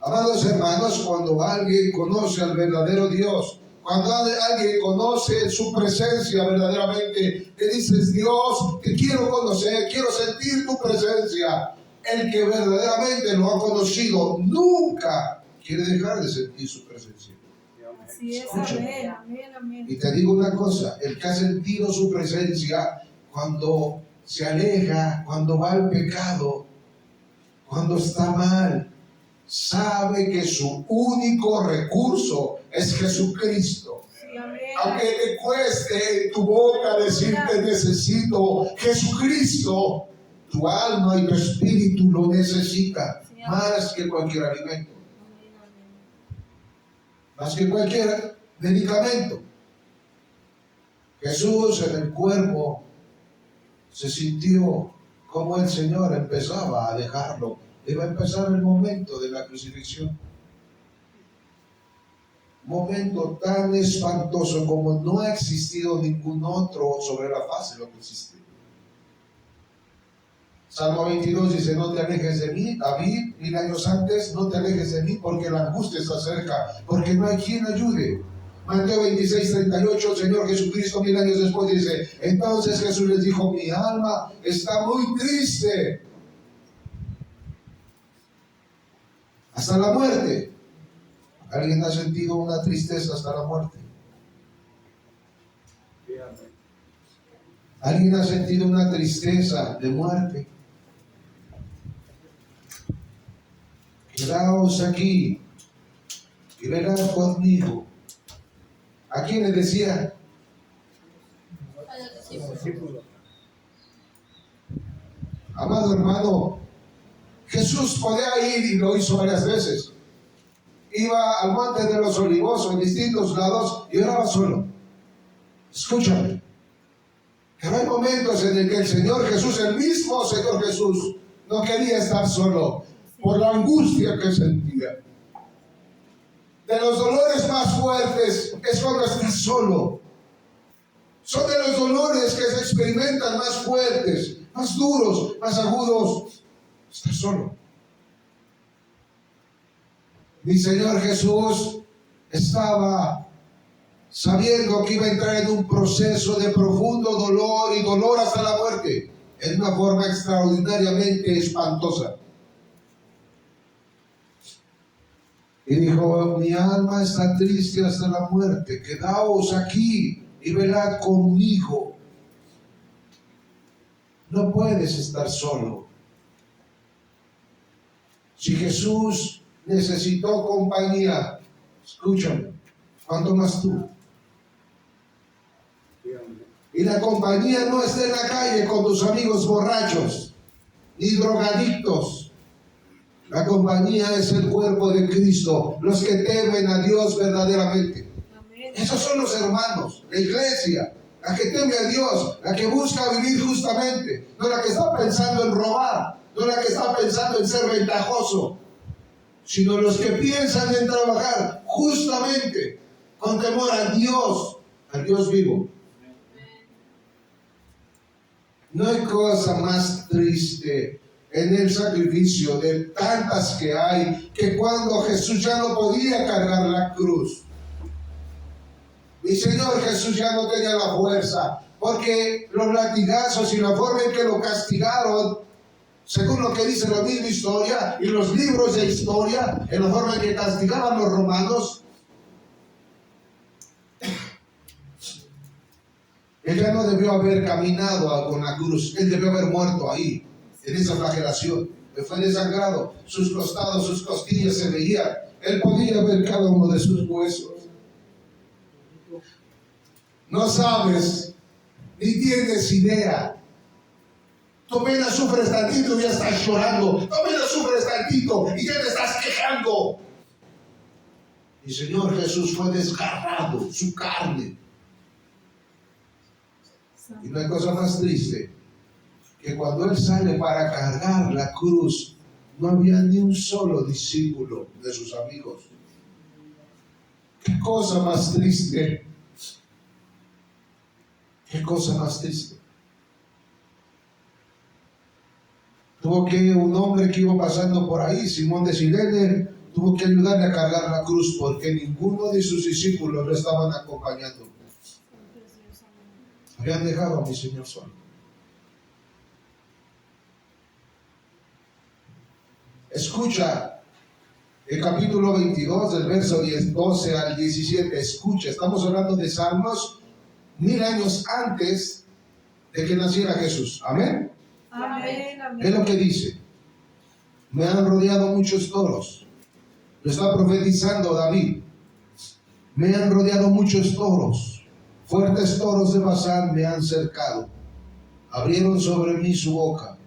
S1: Amados hermanos, cuando alguien conoce al verdadero Dios, cuando alguien conoce su presencia verdaderamente, le dices, Dios, te quiero conocer, quiero sentir tu presencia. El que verdaderamente lo ha conocido nunca quiere dejar de sentir su presencia.
S2: Así es,
S1: Escúchame.
S2: amén, amén.
S1: Y te digo una cosa, el que ha sentido su presencia, cuando se aleja, cuando va al pecado, cuando está mal, sabe que su único recurso es Jesucristo.
S2: Sí, amén.
S1: Aunque te cueste en tu boca decirte necesito Jesucristo, tu alma y tu espíritu lo necesitan más que cualquier alimento,
S2: Amén, amén.
S1: más que cualquier medicamento. Jesús en el cuerpo se sintió como el Señor empezaba a dejarlo. Iba a empezar el momento de la crucifixión. Momento tan espantoso como no ha existido ningún otro sobre la faz de lo que existe. Salmo 22 dice, no te alejes de mí. David, 1000 años antes, no te alejes de mí porque la angustia está cerca, porque no hay quien ayude. Mateo 26, 38, el Señor Jesucristo 1000 años después dice, entonces Jesús les dijo, mi alma está muy triste hasta la muerte. ¿Alguien ha sentido una tristeza hasta la muerte? ¿Alguien ha sentido una tristeza de muerte? Quedaos aquí y verás conmigo. ¿A quién le decía? Amado hermano, Jesús podía ir y lo hizo varias veces. Iba al monte de los olivos en distintos lados y oraba solo. Escúchame. Pero hay momentos en el que el Señor Jesús, el mismo Señor Jesús, no quería estar solo por la angustia que sentía. De los dolores más fuertes es cuando estás solo. Son de los dolores que se experimentan más fuertes, más duros, más agudos. Estás solo. Mi Señor Jesús estaba sabiendo que iba a entrar en un proceso de profundo dolor y dolor hasta la muerte, en una forma extraordinariamente espantosa. Y dijo, mi alma está triste hasta la muerte, quedaos aquí y velad conmigo. No puedes estar solo. Si Jesús necesitó compañía, escúchame, ¿cuánto más tú? Y la compañía no está en la calle con tus amigos borrachos ni drogadictos. La compañía es el cuerpo de Cristo, los que temen a Dios verdaderamente.
S2: Amén.
S1: Esos son los hermanos, la iglesia, la que teme a Dios, la que busca vivir justamente, no la que está pensando en robar, no la que está pensando en ser ventajoso, sino los que piensan en trabajar justamente con temor a Dios, al Dios vivo. No hay cosa más triste en el sacrificio de tantas que hay, que cuando Jesús ya no podía cargar la cruz. Mi Señor Jesús ya no tenía la fuerza, porque los latigazos y la forma en que lo castigaron, según lo que dice la misma historia y los libros de historia, en la forma en que castigaban los romanos, él ya no debió haber caminado con la cruz, él debió haber muerto ahí, en esa flagelación. Le fue desangrado, sus costados, sus costillas se veían, él podía ver cada uno de sus huesos. No sabes, ni tienes idea Tú apenas sufres tantito y ya estás llorando. Tú apenas sufres tantito y ya te estás quejando. Mi Señor Jesús fue desgarrado, su carne. Y no hay cosa más triste que cuando Él sale para cargar la cruz, no había ni un solo discípulo de sus amigos. Qué cosa más triste. Qué cosa más triste. Tuvo que un hombre que iba pasando por ahí, Simón de Cirene, tuvo que ayudarle a cargar la cruz porque ninguno de sus discípulos lo estaban acompañando. Habían dejado a mi Señor solo. Escucha el capítulo 22 del verso 12 al 17. Escucha, estamos hablando de Salmos 1000 años antes de que naciera Jesús. Amén.
S2: Amén, amén.
S1: Ve lo que dice. Me han rodeado muchos toros. Lo está profetizando David. Me han rodeado muchos toros. Fuertes toros de Basán me han cercado. Abrieron sobre mí su boca,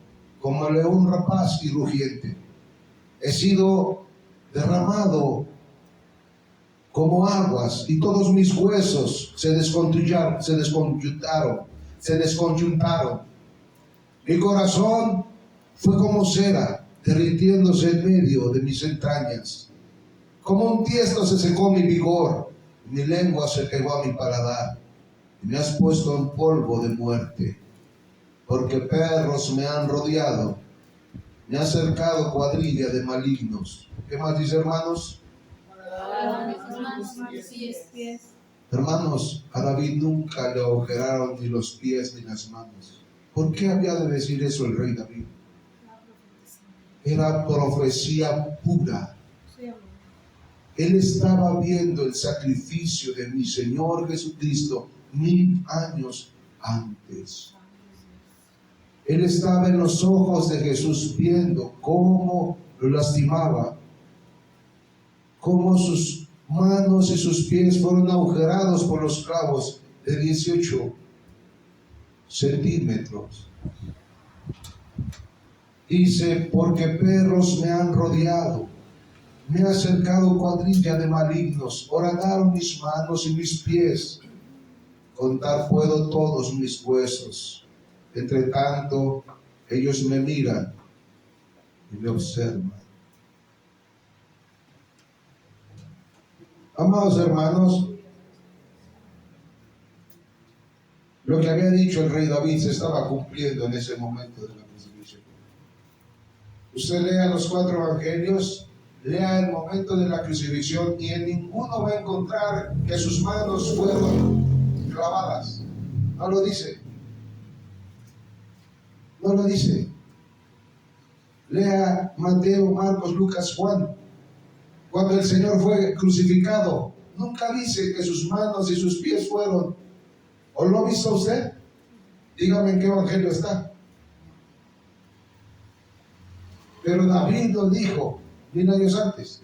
S1: como león rapaz y rugiente. He sido derramado como aguas y todos mis huesos se desconjuntaron. Mi corazón fue como cera derritiéndose en medio de mis entrañas. Como un tiesto se secó mi vigor, mi lengua se pegó a mi paladar. Y me has puesto en polvo de muerte, porque perros me han rodeado. Me ha cercado cuadrilla de malignos. ¿Qué más dice, hermanos? Hermanos, a David nunca le agujeraron ni los pies ni las manos. ¿Por qué había de decir eso el rey David? Era profecía pura. Él estaba viendo el sacrificio de mi Señor Jesucristo 1000 años antes. Él estaba en los ojos de Jesús viendo cómo lo lastimaba, cómo sus manos y sus pies fueron agujerados por los clavos de 18 centímetros. Dice, porque perros me han rodeado, me ha cercado cuadrilla de malignos, horadaron mis manos y mis pies, contar puedo todos mis huesos. Entre tanto, ellos me miran y me observan. Amados hermanos, lo que había dicho el rey David se estaba cumpliendo en ese momento de la crucifixión. Usted lea los 4 evangelios, lea el momento de la crucifixión y en ninguno va a encontrar que sus manos fueron clavadas. No lo dice. No lo dice. Lea Mateo, Marcos, Lucas, Juan. Cuando el Señor fue crucificado, nunca dice que sus manos y sus pies fueron. ¿O lo ha visto usted? Dígame en qué evangelio está. Pero David lo dijo 1000 años antes.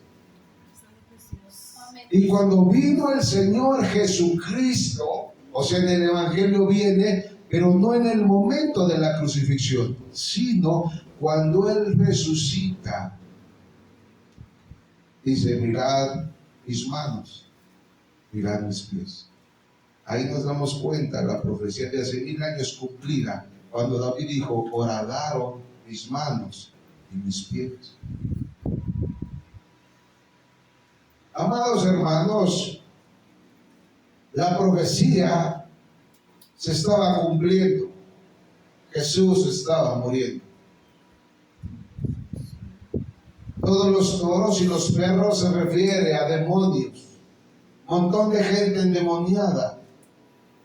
S1: Y cuando vino el Señor Jesucristo, o sea, en el evangelio viene, pero no en el momento de la crucifixión, sino cuando Él resucita. Dice, mirad mis manos, mirad mis pies. Ahí nos damos cuenta, la profecía de hace 1000 años cumplida, cuando David dijo, horadaron mis manos y mis pies. Amados hermanos, la profecía se estaba cumpliendo. Jesús estaba muriendo. Todos los toros y los perros se refiere a demonios. Montón de gente endemoniada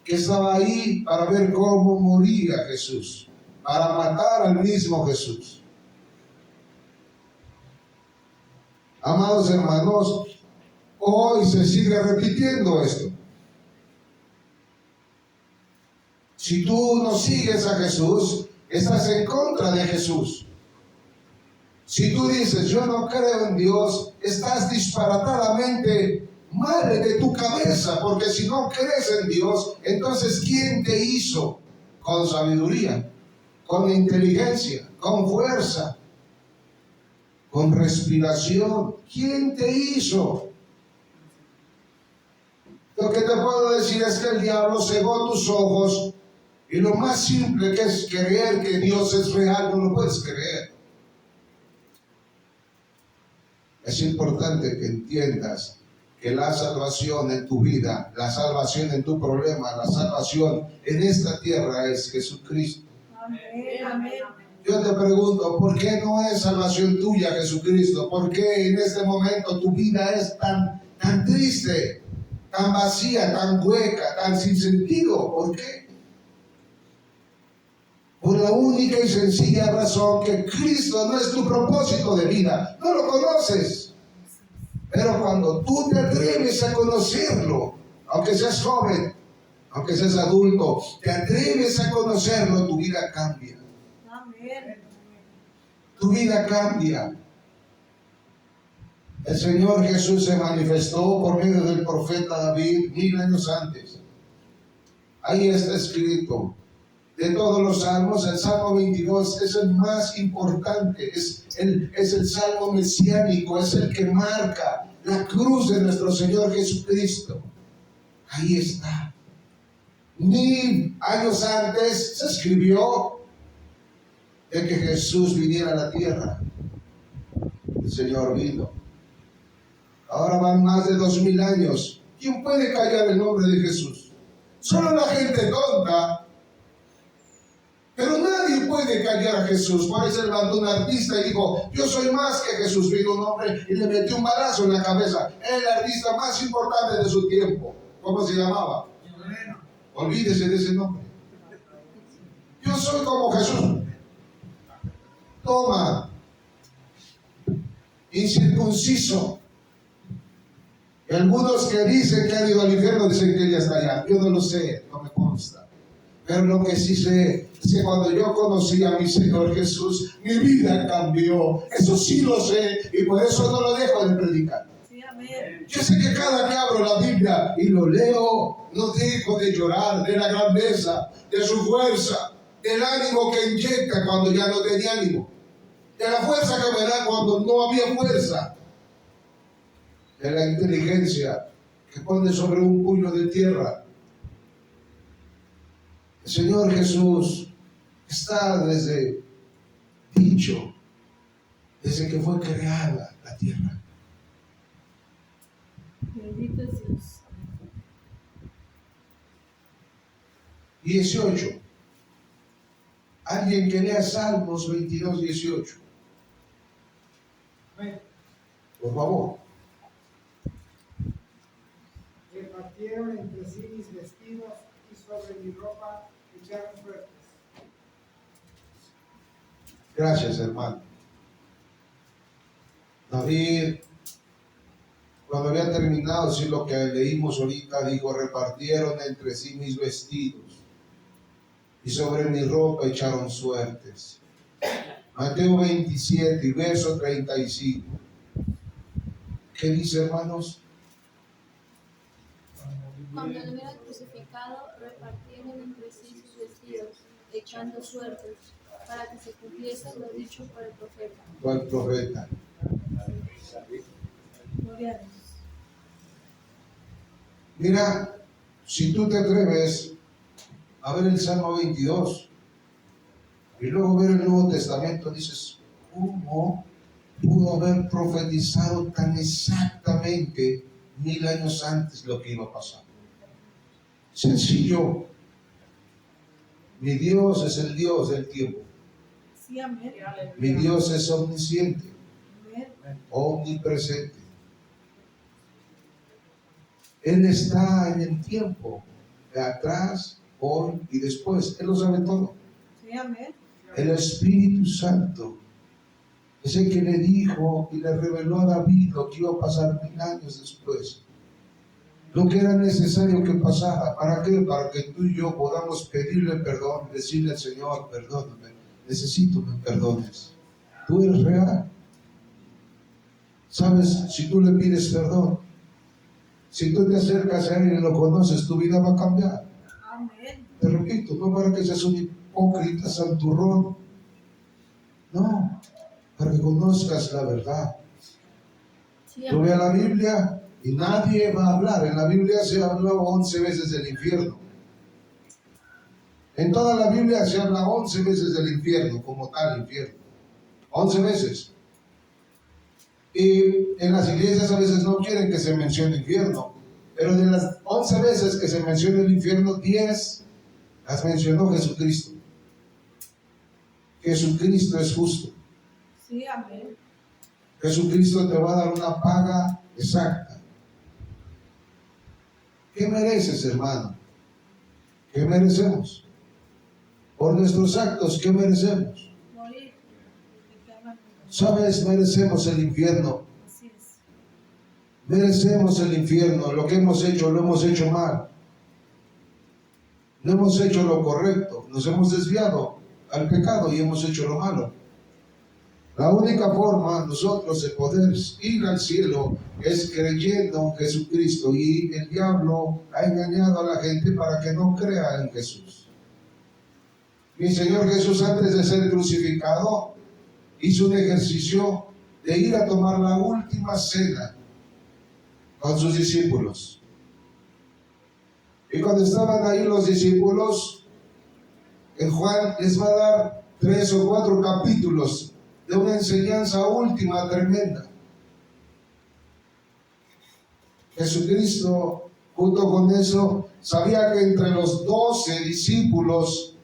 S1: que estaba ahí para ver cómo moría Jesús, para matar al mismo Jesús. Amados hermanos, hoy se sigue repitiendo esto. Si tú no sigues a Jesús, estás en contra de Jesús. Si tú dices, yo no creo en Dios, estás disparatadamente mal de tu cabeza, porque si no crees en Dios, entonces ¿quién te hizo con sabiduría? con inteligencia, con fuerza, con respiración. ¿Quién te hizo? Lo que te puedo decir es que el diablo cegó tus ojos y lo más simple que es creer que Dios es real, no lo puedes creer. Es importante que entiendas que la salvación en tu vida, la salvación en tu problema, la salvación en esta tierra es Jesucristo.
S2: Amén, amén.
S1: Yo te pregunto, ¿por qué no es salvación tuya Jesucristo? ¿Por qué en este momento tu vida es tan triste, tan vacía, tan hueca, tan sin sentido? ¿Por qué? Por la única y sencilla razón que Cristo no es tu propósito de vida. No lo conoces. Pero cuando tú te atreves a conocerlo, aunque seas joven, aunque seas adulto, te atreves a conocerlo, tu vida cambia.
S2: Amén.
S1: Tu vida cambia. El Señor Jesús se manifestó por medio del profeta David 1000 años antes. Ahí está escrito. De todos los salmos, el Salmo 22 es el más importante, es el salmo mesiánico, es el que marca la cruz de nuestro Señor Jesucristo. Ahí está. 1000 años antes se escribió de que Jesús viniera a la tierra. El Señor vino. Ahora van más de 2000 años. ¿Quién puede callar el nombre de Jesús? Solo la gente tonta. Pero nadie puede callar a Jesús. Por ahí se levantó un artista y dijo, yo soy más que Jesús. Vino un hombre y le metió un balazo en la cabeza. Era el artista más importante de su tiempo. ¿Cómo se llamaba? Olvídese de ese nombre. Yo soy como Jesús. Toma. Incircunciso. Y algunos que dicen que han ido al infierno dicen que ya está allá. Yo no lo sé, no me consta. Pero lo que sí sé es que cuando yo conocí a mi Señor Jesús, mi vida cambió. Eso sí lo sé y por eso no lo dejo de predicar.
S2: Sí, amén.
S1: Yo sé que cada que abro la Biblia y lo leo, no dejo de llorar de la grandeza, de su fuerza, del ánimo que inyecta cuando ya no tenía ánimo, de la fuerza que me da cuando no había fuerza, de la inteligencia que pone sobre un puño de tierra. El Señor Jesús está desde que fue creada la tierra.
S2: Bendito es Dios.
S1: 18. Alguien que lea Salmos 22, 18. Por favor.
S7: Repartieron entre sí mis vestidos y sobre mi ropa echaron suertes.
S1: Gracias, hermano. David, cuando había terminado, sí, lo que leímos ahorita, dijo, repartieron entre sí mis vestidos y sobre mi ropa echaron suertes. Mateo 27, verso 35. ¿Qué dice, hermanos?
S8: Cuando lo hubieran crucificado, repartieron entre sí sus vestidos, echando suertes, para que se cumpliese lo dicho por el profeta.
S1: Por el profeta.
S2: Gloria a Dios.
S1: Mira, si tú te atreves a ver el Salmo 22 y luego ver el Nuevo Testamento, dices, ¿cómo pudo haber profetizado tan exactamente 1000 años antes lo que iba a pasar? Sencillo. Mi Dios es el Dios del tiempo.
S2: Sí, amén.
S1: Mi Dios es omnisciente,
S2: Amén.
S1: omnipresente. Él está en el tiempo, de atrás, hoy y después. Él lo sabe todo.
S2: Sí, amén.
S1: El Espíritu Santo es el que le dijo y le reveló a David lo que iba a pasar 1000 años después. Lo que era necesario que pasara. ¿Para qué? Para que tú y yo podamos pedirle perdón, decirle al Señor, perdóname, necesito que me perdones. Tú eres real. ¿Sabes? Si tú le pides perdón, si tú te acercas a Él y lo conoces, tu vida va a cambiar.
S2: Amén.
S1: Te repito, no para que seas un hipócrita santurrón, no, para que conozcas la verdad.
S8: Sí,
S1: Tú ve a
S8: amén.
S1: la Biblia y nadie va a hablar. En la Biblia se habló 11 veces del infierno. En toda la Biblia se habla 11 veces del infierno, como tal infierno. 11 veces. Y en las iglesias a veces no quieren que se mencione infierno. Pero de las 11 veces que se menciona el infierno, 10 las mencionó Jesucristo. Jesucristo es justo.
S8: Sí, amén.
S1: Jesucristo te va a dar una paga exacta. ¿Qué mereces, hermano? ¿Qué merecemos? Por nuestros actos, ¿qué merecemos?
S8: Morir.
S1: ¿Sabes? Merecemos el infierno.
S8: Así es.
S1: Merecemos el infierno. Lo que hemos hecho, lo hemos hecho mal. No hemos hecho lo correcto. Nos hemos desviado al pecado y hemos hecho lo malo. La única forma nosotros de poder ir al cielo es creyendo en Jesucristo, y el diablo ha engañado a la gente para que no crea en Jesús. Mi Señor Jesús, antes de ser crucificado, hizo un ejercicio de ir a tomar la última cena con sus discípulos. Y cuando estaban ahí los discípulos, en Juan les va a dar 3 o 4 capítulos de una enseñanza última tremenda. Jesucristo, junto con eso, sabía que entre los 12 discípulos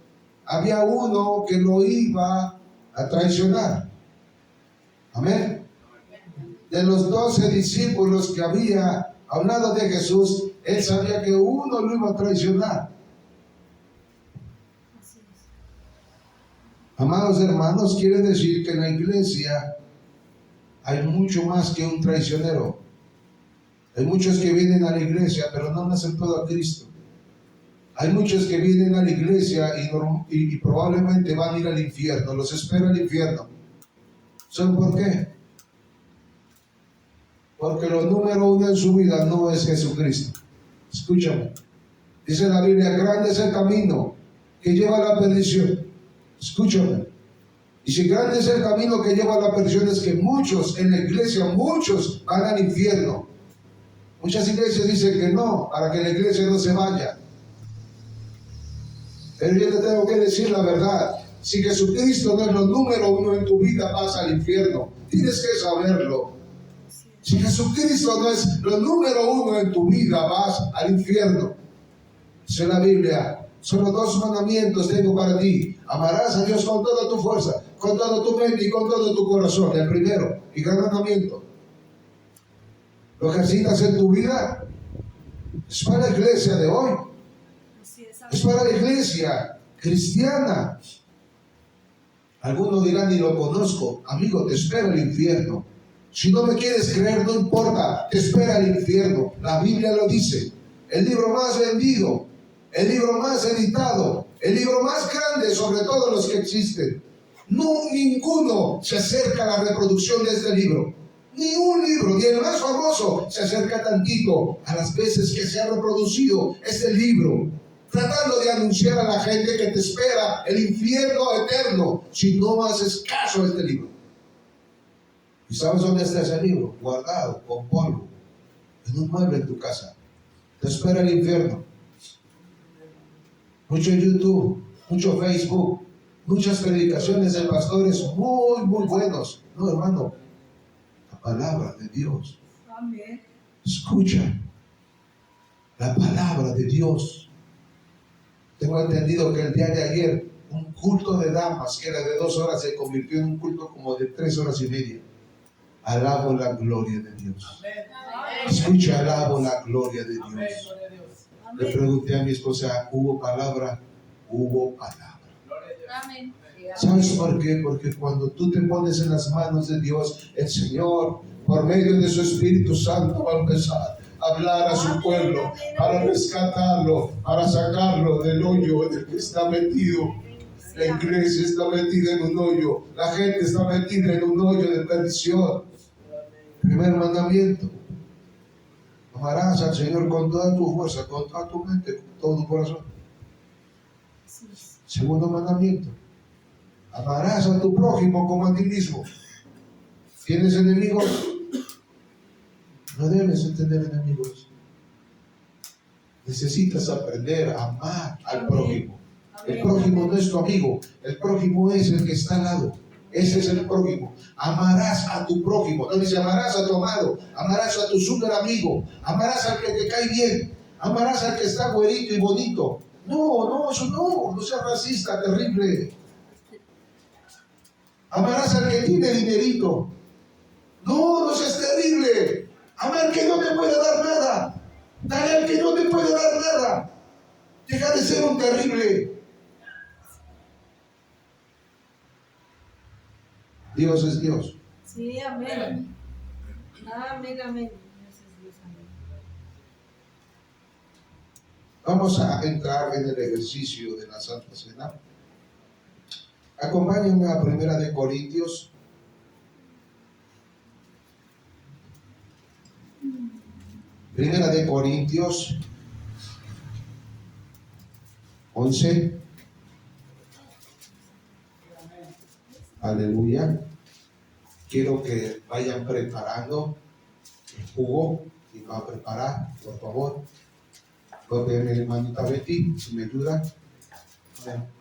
S1: había uno que lo iba a traicionar. Amén. De los 12 discípulos que había a un lado de Jesús, él sabía que uno lo iba a traicionar.
S8: Así es.
S1: Amados hermanos, quiere decir que en la iglesia hay mucho más que un traicionero. Hay muchos que vienen a la iglesia, pero no han aceptado a Cristo. Hay muchos que vienen a la iglesia y probablemente van a ir al infierno, los espera el infierno. ¿Saben por qué? Porque lo número uno en su vida no es Jesucristo. Escúchame. Dice la Biblia, grande es el camino que lleva a la perdición. Escúchame. Y si grande es el camino que lleva a la perdición, es que muchos en la iglesia, muchos van al infierno. Muchas iglesias dicen que no, para que la iglesia no se vaya. Pero yo te tengo que decir la verdad. Si Jesucristo no es lo número uno en tu vida, vas al infierno. Tienes que saberlo. Si Jesucristo no es lo número uno en tu vida, vas al infierno. Dice la Biblia, solo 2 mandamientos tengo para ti. Amarás a Dios con toda tu fuerza, con toda tu mente y con todo tu corazón. El primero y gran mandamiento. ¿Lo ejercitas en tu vida? Es para la iglesia de hoy.
S8: Así es.
S1: Es para la iglesia cristiana. Algunos dirán, ni lo conozco. Amigo, te espera el infierno. Si no me quieres creer, no importa. Te espera el infierno. La Biblia lo dice. El libro más vendido, el libro más editado, el libro más grande sobre todos los que existen. No, ninguno se acerca a la reproducción de este libro. Ni un libro, ni el más famoso, se acerca tantito a las veces que se ha reproducido este libro, tratando de anunciar a la gente que te espera el infierno eterno si no haces caso a este libro. ¿Y sabes dónde está ese libro? Guardado, con polvo, en un mueble en tu casa. Te espera el infierno. Mucho YouTube, mucho Facebook, muchas predicaciones de pastores muy buenos. No, hermano, la palabra de Dios.
S8: Amén.
S1: Escucha la palabra de Dios. Tengo entendido que el día de ayer un culto de damas que era de 2 horas se convirtió en un culto como de 3 horas y media. Alabo la gloria de Dios. Escucha, alabo la gloria de Dios. Le pregunté a mi esposa, ¿hubo palabra? Hubo palabra.
S8: Amén.
S1: ¿Sabes por qué? Porque cuando tú te pones en las manos de Dios, el Señor, por medio de su Espíritu Santo, va a empezar a hablar a su pueblo, para rescatarlo, para sacarlo del hoyo en el que está metido. La iglesia está metida en un hoyo, la gente está metida en un hoyo de perdición. Primer mandamiento: amarás al Señor con toda tu fuerza, con toda tu mente, con todo tu corazón. Segundo mandamiento. Amarás a tu prójimo como a ti mismo. ¿Tienes enemigos? No debes tener enemigos. Necesitas aprender a amar al prójimo. El prójimo no es tu amigo, el prójimo es el que está al lado. Ese es el prójimo. Amarás a tu prójimo. No dice amarás a tu amado, amarás a tu super amigo, amarás al que te cae bien, amarás al que está güerito y bonito. No, eso no seas racista, terrible. Amarás al que tiene dinerito. No seas terrible. Amar al que no te puede dar nada. Dale al que no te puede dar nada. Deja de ser un terrible. Dios es Dios.
S2: Sí, amén. Amén, amén. Dios es Dios, amén.
S1: Vamos a entrar en el ejercicio de la Santa Cena. Acompáñenme a 1 Corintios. Primera de Corintios 11. Aleluya. Quiero que vayan preparando el jugo y va a preparar, por favor. Voy a pedir a mi hermanita Betty, si me ayuda,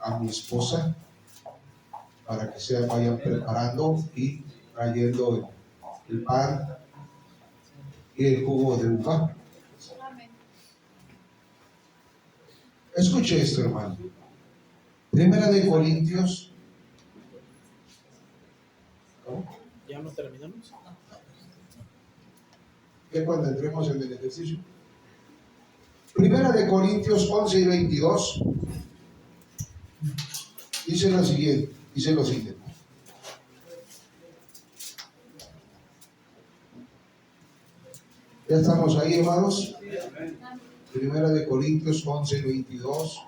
S1: a mi esposa, para que se vayan preparando y trayendo el pan y el jugo de uva. Escuche esto, hermano. Primera de Corintios. ¿Cómo?
S5: ¿Ya no terminamos?
S1: Que cuando entremos en el ejercicio. Primera de Corintios 11 y 22 dice lo siguiente. ¿Ya estamos ahí, hermanos? Primera de Corintios 11 y 22.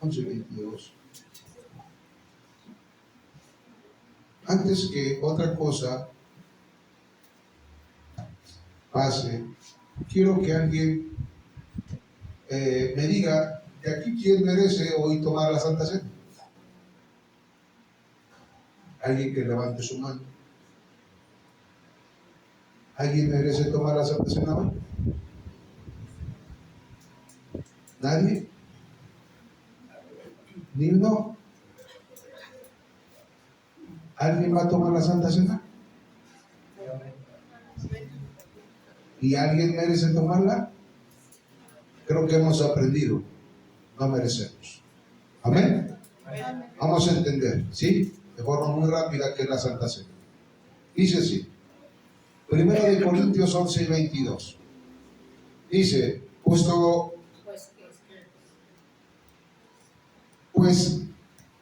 S1: 11 y 22. Antes que otra cosa pase, quiero que alguien me diga de aquí quién merece hoy tomar la Santa Cena. Alguien que levante su mano. ¿Alguien merece tomar la Santa Cena hoy? ¿Nadie? ¿Ni uno? ¿Alguien va a tomar la Santa Cena? ¿Y alguien merece tomarla? Creo que hemos aprendido. No merecemos. ¿Amén? Vamos a entender, ¿sí? De forma muy rápida que es la Santa Cena. Dice así. Primera de Corintios 11 y 22. Dice, pues,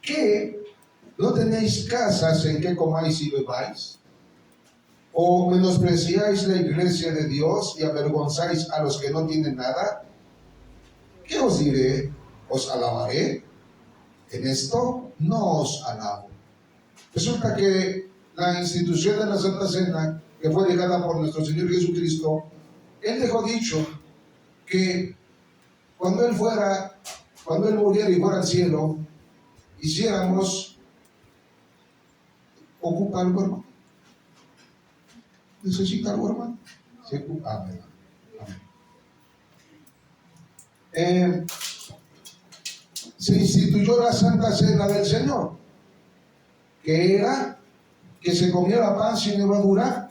S1: ¿qué? ¿No tenéis casas en que comáis y bebáis? ¿O menospreciáis la iglesia de Dios y avergonzáis a los que no tienen nada? ¿Qué os diré? ¿Os alabaré? En esto no os alabo. Resulta que la institución de la Santa Cena, que fue dejada por nuestro Señor Jesucristo, Él dejó dicho que cuando Él muriera y fuera al cielo, hiciéramos, ocupa algo, hermano. ¿Necesita algo, hermano? Sí, amén. Amén. Se instituyó la Santa Cena del Señor, que era que se comiera pan sin levadura,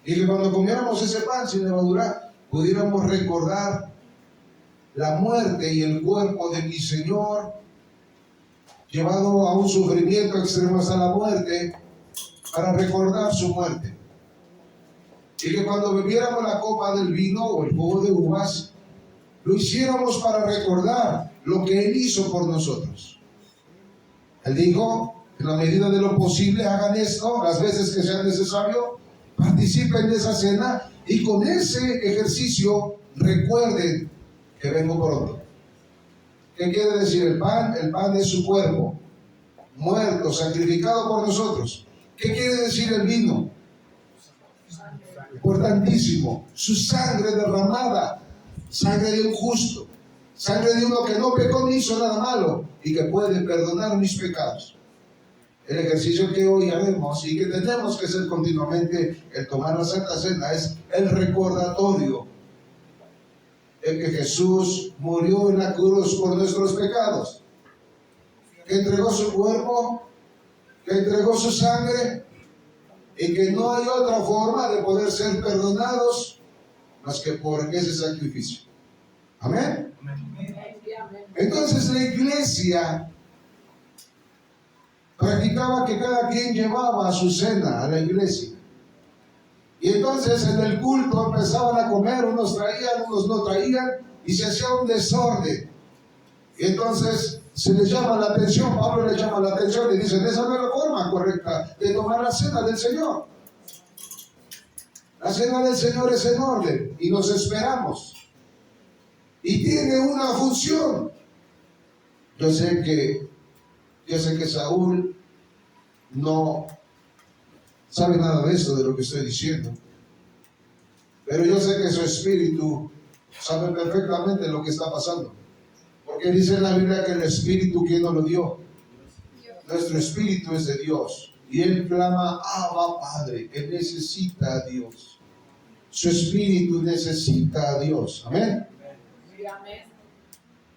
S1: y que cuando comiéramos ese pan sin levadura pudiéramos recordar la muerte y el cuerpo de mi Señor, llevado a un sufrimiento extremo hasta la muerte, para recordar su muerte. Y que cuando bebiéramos la copa del vino o el jugo de uvas, lo hiciéramos para recordar lo que Él hizo por nosotros. Él dijo, en la medida de lo posible, hagan esto las veces que sea necesario, participen de esa cena y con ese ejercicio recuerden que vengo pronto. ¿Qué quiere decir el pan? El pan es su cuerpo, muerto, sacrificado por nosotros. ¿Qué quiere decir el vino? Importantísimo, su sangre derramada, sangre de un justo. Sangre de uno que no pecó ni hizo nada malo y que puede perdonar mis pecados. El ejercicio que hoy haremos y que tenemos que hacer continuamente, el tomar la Santa Cena, es el recordatorio de que Jesús murió en la cruz por nuestros pecados, que entregó su cuerpo, que entregó su sangre y que no hay otra forma de poder ser perdonados más que por ese sacrificio. Amén. Entonces la iglesia practicaba que cada quien llevaba su cena a la iglesia. Y entonces en el culto empezaban a comer, unos traían, unos no traían, y se hacía un desorden. Y entonces se les llama la atención, Pablo le llama la atención y dice, esa no es la forma correcta de tomar la cena del Señor. La cena del Señor es en orden y nos esperamos. Y tiene una función. Yo sé que Saúl no sabe nada de esto, de lo que estoy diciendo. Pero yo sé que su espíritu sabe perfectamente lo que está pasando. Porque dice en la Biblia que el espíritu, ¿quién nos lo dio? Nuestro espíritu es de Dios. Y él clama, Abba Padre, que necesita a Dios. Su espíritu necesita a Dios. Amén.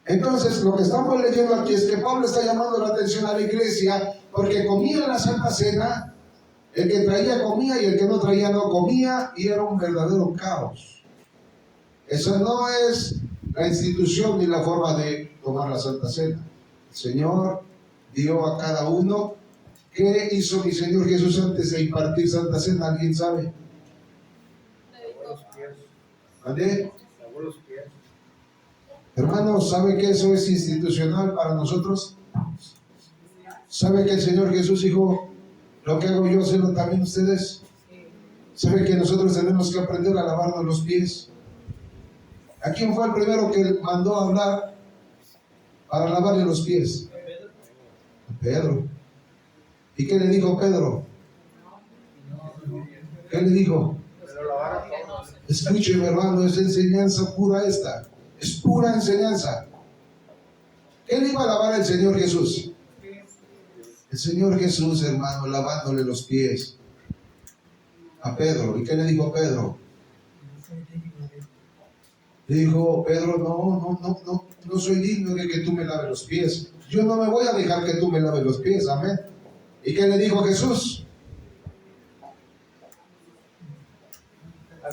S1: Entonces, lo que estamos leyendo aquí es que Pablo está llamando la atención a la iglesia porque comía la Santa Cena, el que traía comía y el que no traía no comía, y era un verdadero caos. Esa no es la institución ni la forma de tomar la Santa Cena. El Señor dio a cada uno. ¿Qué hizo mi Señor Jesús antes de impartir Santa Cena? ¿Alguien sabe? ¿Vale? Hermanos, ¿sabe que eso es institucional para nosotros? ¿Sabe que el Señor Jesús dijo, lo que hago yo, hacerlo también ustedes? ¿Sabe que nosotros tenemos que aprender a lavarnos los pies? ¿A quién fue el primero que mandó a hablar para lavarle los pies? A Pedro. ¿Y qué le dijo Pedro? ¿Qué le dijo? Escúcheme, hermano, es enseñanza pura esta. Es pura enseñanza. ¿Qué le iba a lavar el Señor Jesús? El Señor Jesús, hermano, lavándole los pies a Pedro. ¿Y qué le dijo a Pedro? Le dijo, Pedro, no soy digno de que tú me laves los pies. Yo no me voy a dejar que tú me laves los pies. Amén. ¿Y qué le dijo Jesús?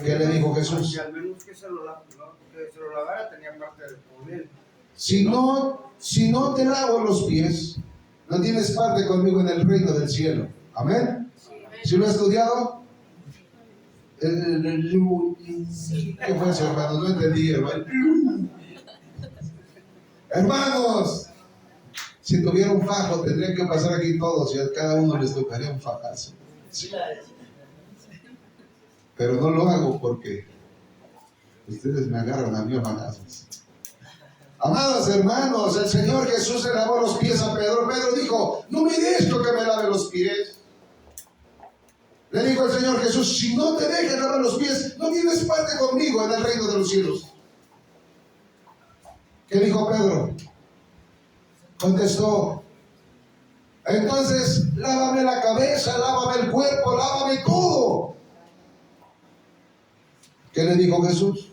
S1: ¿Qué le dijo Jesús?
S6: Al menos que se lo lavara tenía parte del poder.
S1: Si no te lavo los pies, no tienes parte conmigo en el reino del cielo. Amén. ¿Sí lo he estudiado? ¿Qué fue eso, hermano? No entendí, hermano. Hermanos, si tuviera un fajo, tendrían que pasar aquí todos y a cada uno les tocaría un fajazo. Pero no lo hago porque ustedes me agarran a mí a manazos. Amados hermanos, el Señor Jesús le lavó los pies a Pedro. Pedro dijo, no me dejes que me lave los pies. Le dijo el Señor Jesús, si no te dejas lavar los pies, no tienes parte conmigo en el reino de los cielos. ¿Qué dijo Pedro? Contestó, entonces lávame la cabeza, lávame el cuerpo, lávame todo. ¿Qué le dijo Jesús?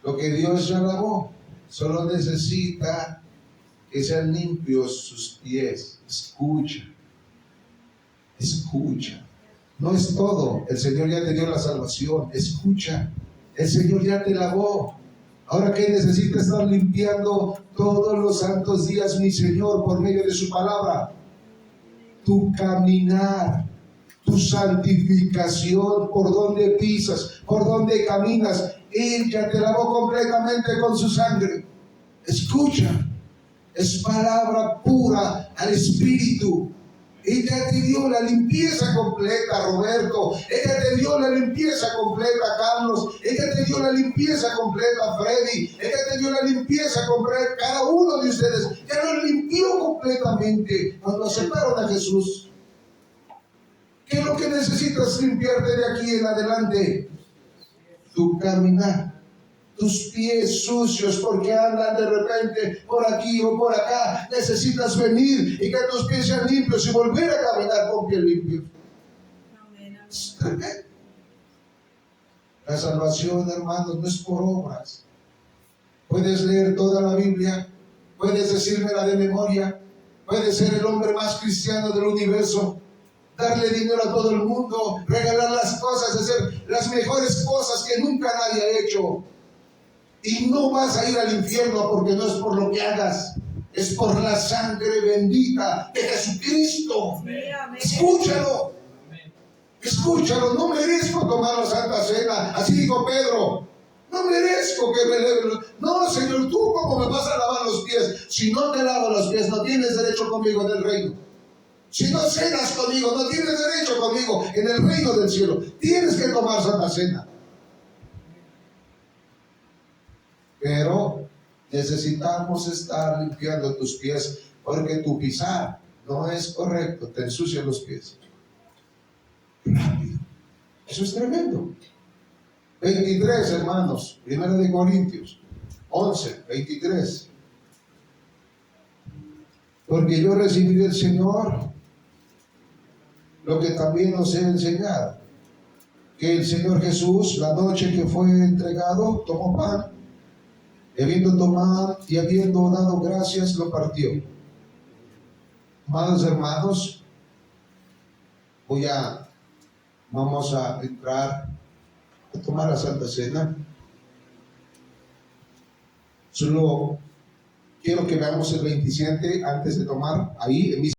S1: Lo que Dios ya lavó, solo necesita que sean limpios sus pies. Escucha. No es todo. El Señor ya te dio la salvación. Escucha. El Señor ya te lavó. Ahora, ¿qué necesita estar limpiando todos los santos días, mi Señor, por medio de su palabra? Tu caminar, tu santificación, por donde pisas, por donde caminas. Él ya te lavó completamente con su sangre. Escucha, es palabra pura al Espíritu. Ella te dio la limpieza completa, Roberto. Ella te dio la limpieza completa, Carlos. Ella te dio la limpieza completa, Freddy. Ella te dio la limpieza completa, cada uno de ustedes. Ya lo limpió completamente cuando aceptaron a Jesús. ¿Qué es lo que necesitas limpiarte de aquí en adelante? Tu caminar, tus pies sucios porque andan de repente por aquí o por acá. Necesitas venir y que tus pies sean limpios y volver a caminar con pies limpios.
S2: Amén, amén.
S1: Es tremendo. La salvación, hermanos, no es por obras. Puedes leer toda la Biblia, puedes decírmela de memoria, puedes ser el hombre más cristiano del universo, darle dinero a todo el mundo, regalar las cosas, hacer las mejores cosas que nunca nadie ha hecho. Y no vas a ir al infierno porque no es por lo que hagas, es por la sangre bendita de Jesucristo.
S2: Sí, amén.
S1: Escúchalo. Escúchalo, no merezco tomar la Santa Cena. Así dijo Pedro. No merezco que me lave. No, Señor, tú cómo me vas a lavar los pies. Si no te lavo los pies, no tienes derecho conmigo en el reino. Si no cenas conmigo, no tienes derecho conmigo en el reino del cielo. Tienes que tomar Santa Cena. Pero necesitamos estar limpiando tus pies porque tu pisar no es correcto. Te ensucian los pies. Rápido. Eso es tremendo. 23, hermanos, 1 Corintios 11, 23. Porque yo recibí del Señor lo que también os he enseñado, que el Señor Jesús, la noche que fue entregado, tomó pan, habiendo tomado y habiendo dado gracias, lo partió. Amados hermanos, vamos a entrar a tomar la Santa Cena. Solo quiero que veamos el 27 antes de tomar ahí en mi